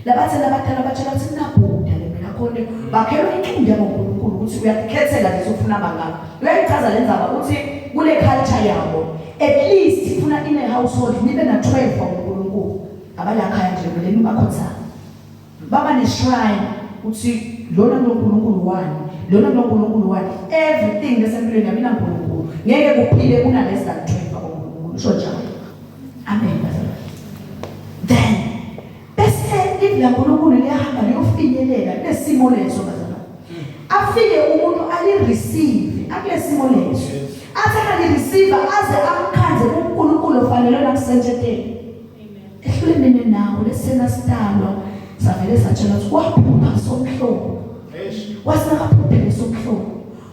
labathela abadala batshela ukuthi ninabuda mina khona bakhelwa inkinga yabonkulunkulu ukuthi uyakhethela lezo ufuna bangaka uyayichaza lenzaba ukuthi kule culture yabo at least ifuna in a household nibe na 12 bonkulunkulu abalakhaya nje leni bakhotha baba ne shrine ukuthi lona nonkulunkulu wani lona nonkulunkulu wani everything lesempilweni yami nankulunkulu ngeke kuphile kuna less than 12 bonkulunkulu so njalo amen then bese livla nkulunkulu liyahamba liyofinyelela lesimo leso bazalwane afike umuntu ali receive akulesimo leso athaka li receive aze amkhanze uNkulunkulu ofanele nakusentethe ehlule mina nawo lesena sidalwa savele satshela ukuthi waphupha somhlobo wasenakaphuphele somhlobo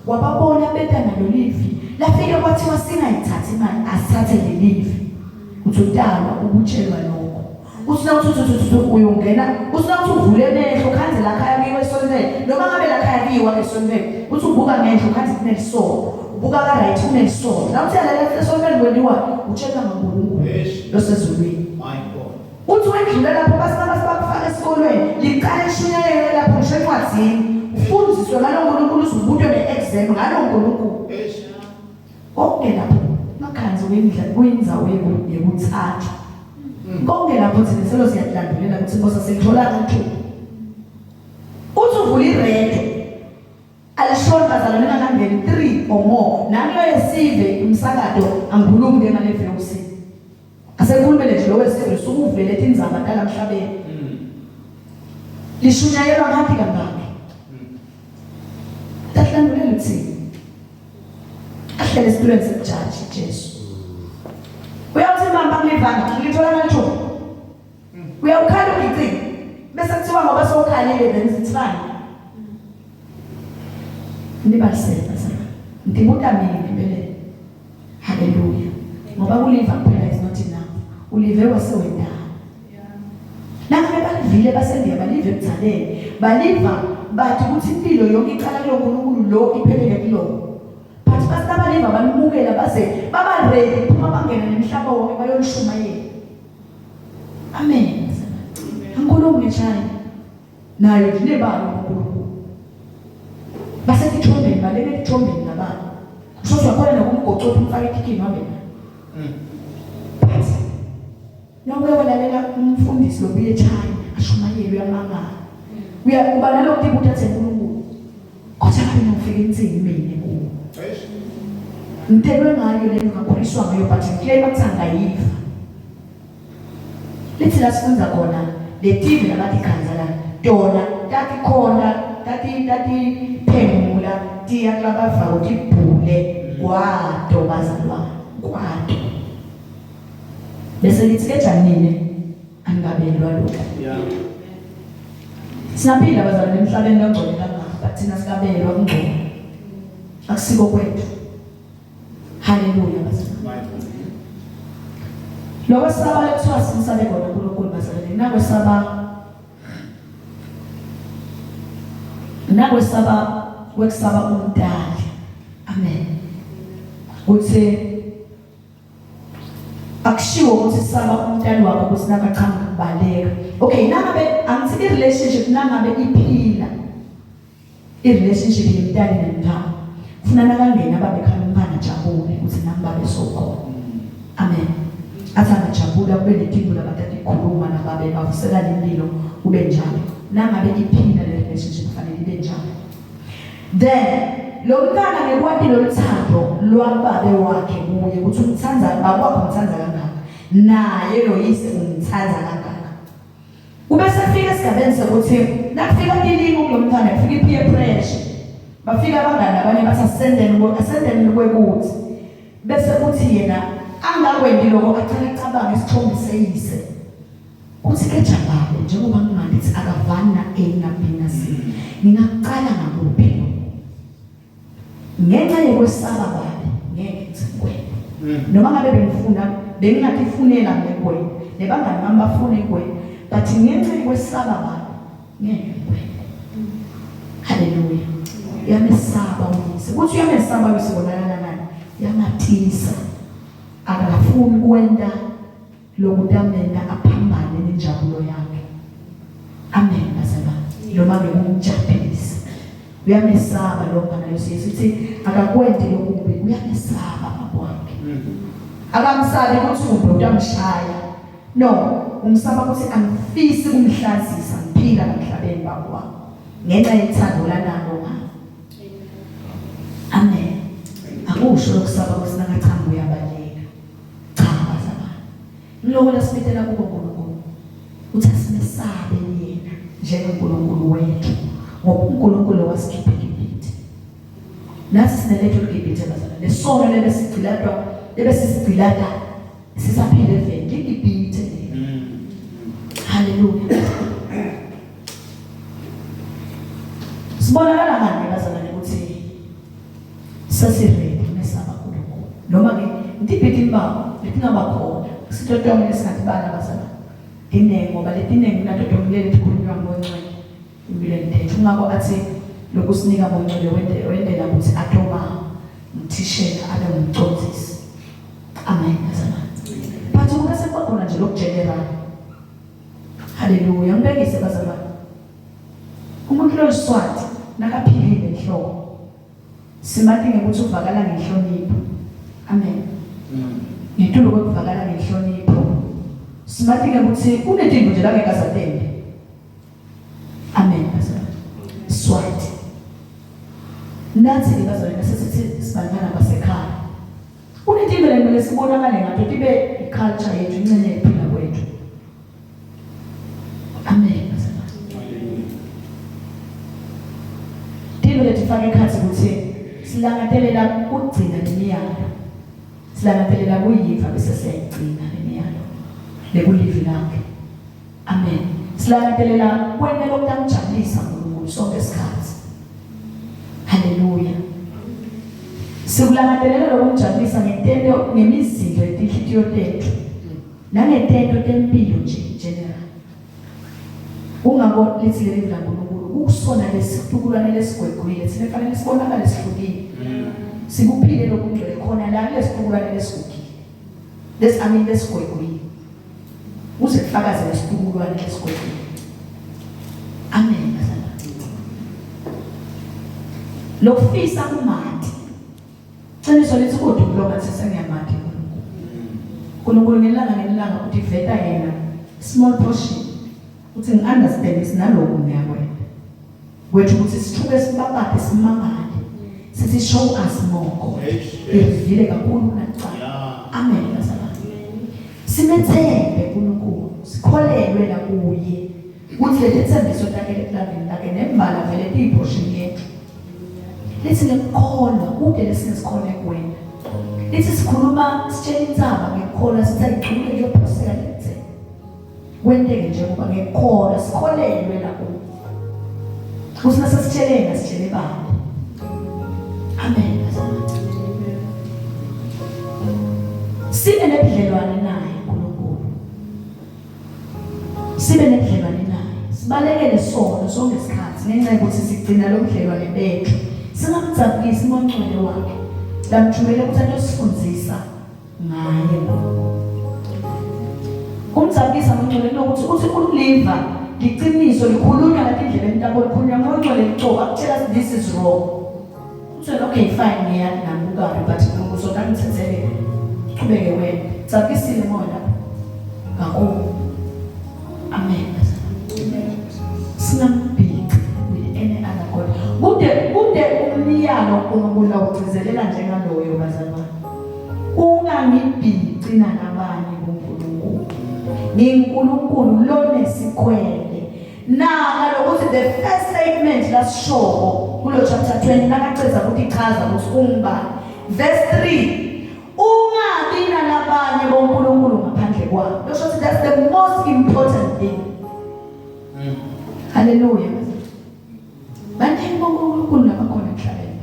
wababona betana lolivi lafike kwathiwa singayithathi imali asithathe lelivi uthudalwa ukutshelwa lokho usina uthuthuthu uyongena usina uthuvule nehlo khanze la khaya kiwe sonke noma ngabe la khaya kiwa esonke uthi ubuka ngehlo khanze kunelisoro ubuka ka right kunelisoro la uthi la esonke wendiwa utshela ngoNkulunkulu losezulwini uthi wendlula lapho basibakufaka esikolweni liqala ishunyayelo lapho ngisho encwadzini ufundiswe ngaloNkulunkulu uzubutho neexam ngaloNkulunkulu konke lapho makhanzi kwindzawo yekuthatha konke lapho thina selo siyalandelela ukuthi Nkosi aselithola kanti uthi uvula iredo alishona bazalwane ngangeni 3 or more nami yesive umsakado angikhulumi ngale VOC asekhulumele nje lowesizwe sukuvele indzaba dala emhlabeni lishunyayelwa ngathi kangaka tahlandulela uthini ahlele esipilweni sekujaji Jesu uyawuthi mama kulivanga ngithola ngalitho uyawukhala uyithi bese kuthiwa ngoba sowukhalile then sithani nibasebenza sana ndibuta mina ngibele haleluya ngoba kuliva kuphela is not enough ulive wasewenda nakabe balivile basendiya balive emthaleni baliva bathi ukuthi impilo yonke iqala kuNkulunkulu lo iphelele kulo but basabaliva balimukela base baba ready uma bangena nemhlaba wonke bayolishumayela amen uNkulunkulu ngechaya nayo ndinebalo uNkulunkulu base kithombeni baleke kithombeni nabantu sothi yakhona nokumgocothi umfaka ekhikini wabena noma uyalalela umfundisi lobuye eChina ashumayelwe yamanga uyakuba nalokho ukuthi uNkulunkulu kodwa ngabe nofika insini mina kuwo ntelwe ngayo lento ngakholiswa ngayo but ngeke bathanda yifa lethi la sifunza khona le TV labathi khanzala dona tathi khona tathi phemula tiya kulabava ukuthi ibhule kwato bazalwa kwato bese lithi kejanine angabelwa lokho sinaphila bazalwane emhlabeni kangcwele kangaka thina sikabelwa kungcwele akusiko kwethu haleluya bazalwane lokho sisaba lekuthiwa simsabe khona uNkulunkulu bazalwane nakwesaba wekusaba umdali amen uthi akushiwo ukuthi sisaba umntwana wakho ukuthi nakachanga kubaleka okay nangabe angithi i-relationship nangabe iphila i-relationship yemntwana nemntwana ufuna nakangena ababekhala umntwana jabule ukuthi nambabe sokhona amen athanda jabula kube netimbu labathatha ikhuluma nababe bavusela impilo kube njalo nangabe iphila le relationship kufanele ibe njalo then lo mntwana ngekwati loluthando lwababe wakhe kuye ukuthi umthanza bakwakho umthanza kangaka naye lo yise umthanza kangaka ube sefika esigabeni sokuthi nakufika ilingo kulo mntwana kufika i-peer pressure bafika abangani abanye bathi asendeni kwekuthi bese kuthi yena angakwendi lokho acela ecabanga isithombe seyise kuthi ke jabale njengoba ngingathi akavana enabina si ngingaqala ngakuphi ngenxa yokwesaba babe ngeke ngikwenze noma ngabe bengifuna bengingakifunela ngekweni nebangani bami bafuna ikweni but ngenxa yokwesaba babe ngeke ngikwenze haleluya yamesaba umse ukuthi yamesaba usibonakala nani yamathisa akafuni kwenda lokutamenda aphambane nenjabulo yakhe Amen bazalwane. Noma ngekumjabulisa. Uyamesaba lo mfana Yesu uthi akakwenze lokubi uyamesaba babonke. Akamsabi ukuthi kumbe utamshaya. No, umsaba ukuthi angifisi kumhlazisa ngiphila emhlabeni bakwa. Ngenxa yethando lanalo ngani. Amen. Akusho lokusaba kusinangachamba uyabaleka. Cha bazalwane. Ngiloko lasibethela kubo uNkulunkulu. Uthi asimesabe yena njengoNkulunkulu wethu. Ngoba uNkulunkulu wasikhipha eGibhithe. Nasi sineletho eGibhithe bazalwane. Lesono lebesigcilata sisaphile eveni eGibhithe. Hallelujah. Sibonakala ngani bazalwane ukuthi sasirede mesaba kuNkulunkulu. Noma ke intiphethe imbawo letingaba khona. Sitotoma lesingathi bana bazalwane. Inengo ngoba letinengo natotoma lelikhulunywa ngoNcwele. Impilo ntetho ngakho athi lokusinika ngoNcwele wendela ukuthi atoma umthishela abe umcondzisi. Amen bazalwane. But uma sekhona nje lokujenerala. Hallelujah. Ngibekise bazalwane. Umuntu lo Siswati nakaphilile enhloko. Simathi ukuthi uvakala ngenhlonipho. Amen. Ngithulo ukuvakala ngenhlonipho. Simathi ukuthi kunezinto nje la ngekazatende. Amen bazalwane. Swati. Nathi bazalwane sesithi sibangana basekhaya. Kunezinto lemele sibonakale ngathi tibe iculture yethu incane ephila kwethu. Amen bazalwane. Dilo letifake ekhathi ukuthi silangathelela ukugcina nemiyalo. Silangathelela kuyiva bese siyayigcina nemiyalo. Lekulivi lakhe. Amen. Silangathelela kwena lokutamjabulisa uNkulunkulu sonke isikhathi. Hallelujah. Sikulangathelela lokumjabulisa ngentendo ngemizilo etinhliziyo tethu. Nangetendo tempilo nje general. Ungabo lithi leli la uNkulunkulu ukusona lesitukulwane lesigwegwile sinefanele sibonakale sihlukile. Sikuphile lokungcwele khona la lesitukulwane lesigugile. Lesigwegwile. Uze kufakaze lesitukulwane lesigwegwile. Amen bazalwane. Lokufisa kumati. Qiniso lithi kodwa kulonga sesengiyamati uNkulunkulu ngelanga ukuthi veta yena small portion. Uthi ngi-understand sinaloko ngiyakwenza. Wethu ukuthi sithuke sibabade simangale. Sithi show us more God. Evile kakhulu nakuqala. Amen bazalwane. Simethembe uNkulunkulu. Sikholelwe la kuye. Ukuthi lethembiso lakhe leplanini lakhe nembala vele liyiportion yethu. Lithi ngekholwa kude lesingesikhona kuwena. Lithi sikhuluma sitshela inzaba ngekholwa sithi ayichule nje phosela lethe. Wendeke nje ngoba ngekholwa sikholelwe la kuwe. Kusina sasitshelena sitshele bani. Amen. Sibe nebudlelwane naye uNkulunkulu. Sibe nebudlelwane naye. Sibalekele sona sonke isikhathi ngenxa yokuthi sigcina lo budlelwane bethu. Singamjabulisi uMoncwele wakhe. Lamthumela ukuthi ayosifundisa ngaye lo. Kumjabulisa uMoncwele lokuthi uthi uliva liqiniso likhulunywa lapha endlebeni takho likhulunywa ngoNcwele licoba akutshela this is wrong. Uthi okay fine ngiyani namukabi but ngizodla ngithethelele. Qhubeke wena. Jabulisa moya. Ngakho. Amen. Sinambiki with any other God. Kude umyalo uNkulunkulu ugcizelela njengaloyo bazalwane. Ungangibhici nabanye uNkulunkulu. NgiNkulunkulu lo nesikhwele. Naka lokuthi the first statement lasishowo kulo chapter 20 nakaceza ukuthi ichaza ukuthi ungubani. Verse 3. Ungabi nabanye boNkulunkulu ngaphandle kwakhe. Lo shothi that's the most important thing. Hallelujah. Banengi boNkulunkulu nabakhona emhlabeni.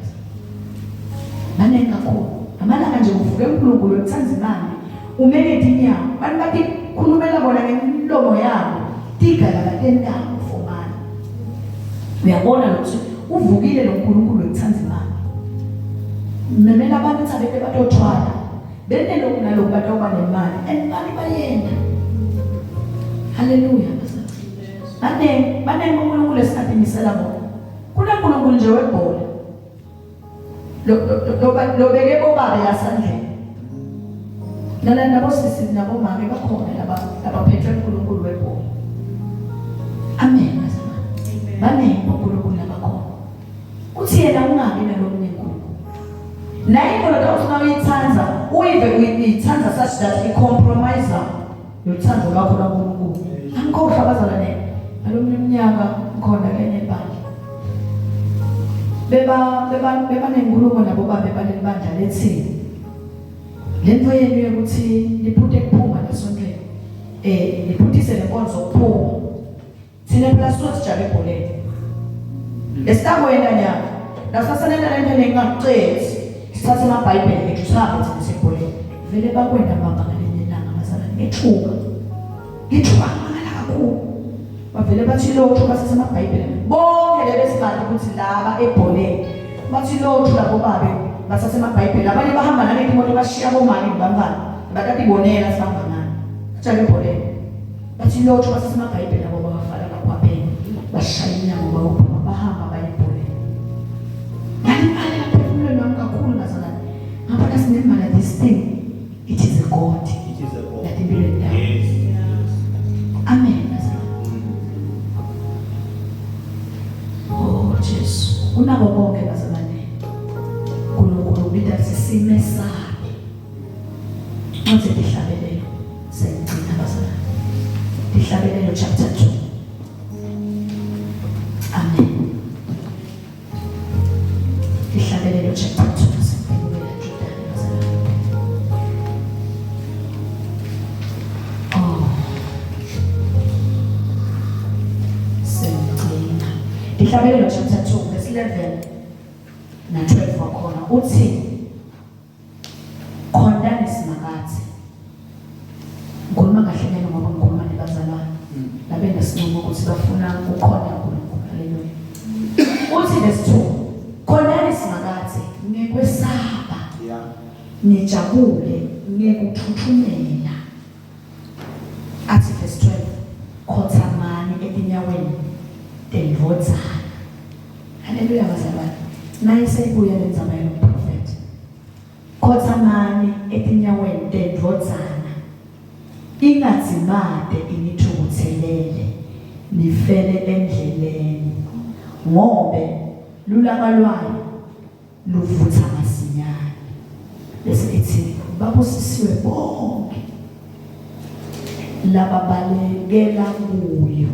Banengi kakhulu. Amalanga nje uvuke uNkulunkulu ekuthanda imali. Umele dinyawo. Abantu bathi khulumela bona ngemlomo yabo. Tigala batendabo fomana. Uyabona ukuthi uvukile lo uNkulunkulu ekuthanda imali. Memela abantu sabeke batothwala. Bene lokhu nalokhu batoba nemali. And bali bayenda. Hallelujah. Baningi uNkulunkulu esingabimisela bona. KuNkulunkulu nje webhola. Lo beke bobaba yasandleni. Nabo sisi nabo mama bakhona laba phethe uNkulunkulu webhola. Amen. Baningi uNkulunkulu labakhona. Uthi yena ungabi nalomnye uNkulunkulu. Naye kodwa usina uyithanza, uyithanza such that he compromise yothando lakho laNkulunkulu. Angikhohlwa abazalwane. Alomnye umnyaka khona kenye ibandla. Beba nenkulumo nabo babe baleli bandla lethi lento yenu ukuthi liphuthe kuphuma lesontweni. Liphuthise lenkonzo kuphuma. Thina plus what jale ebholeni. Lesitabo yena nyaka. Lasasenenda lento lengacethi. Sithathe amabhayibheli ethu sabe thina sebholeni. Vele bakwenda mama ngalenye ilanga bazalwane ngethuka. Ngithuka ngala kakhulu. Bavele bathi lotho basesemabhayibheli. Bonke lebesikade ukuthi laba ebholeni. Bathi lotho labo babe basesemabhayibheli. Abanye bahamba naleli moto bashiya bomani ngibambana. Bakade ibonela sihamba ngani. Jale ebholeni. Bathi lotho basesemabhayibheli labo bafala kwaphela. Bashaya inyama bayophuma bahamba bayibholeni. Ngani phefumulweni wami kakhulu bazalwane. Ngapha sinemali this thing. It is a God. It is a God. That impilo yakho. Yes. Amen. Oh Jesu, unabo bonke bazalwane. uNkulunkulu ubiza sisime sabe. Manje dihlabelelo sengcina bazalwane. Dihlabelelo chapter 2. Amen. Dihlabelelo chapter 2 sengcina Jordani bazalwane. Oh. Sengcina. Dihlabelelo chapter 2 verse 11 na 12 wakhona uthi khona nisimakathi. Ngikhuluma kahle nyalo ngoba ngikhuluma nebazalwane. Labe nesinqumo ukuthi bafuna ukhona uNkulunkulu. Haleluya. Uthi verse 2 khona nisimakathi ngekwesaba. Yeah. Nijabule ngekuthuthumela. Athi verse 12 khothamani etinyaweni tendvodzana. Haleluya bazalwane. Naye sebuya lenza mayelo prophet. Khothamani etinyaweni tendvodzana. Ingadzimade inithukuthelele nifele endleleni ngobe lulaka lwayo luvutha masinyane. Bese ethi babusisiwe bonke lababalekela kuyo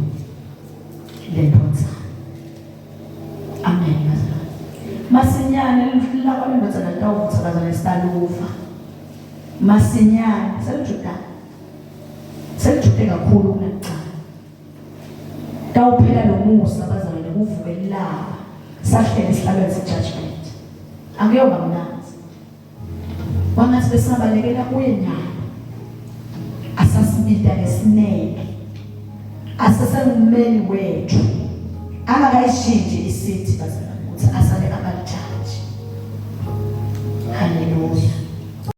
lendodzana. Amen. Masinyane laba lendodzana litawuvutha bazalwane sitalufa. Masinyane selijude kakhulu kunakuqala. Tawuphela lo musa bazalwane kuvuke laba sahlela esihlalweni sejudgment. Akuyoba mnanzi. Wangathi besabalekela kuye nyalo. Asasibida lesineke. Asasengumeli wethu. Akakayishintshe isithi bazalwane ukuthi asale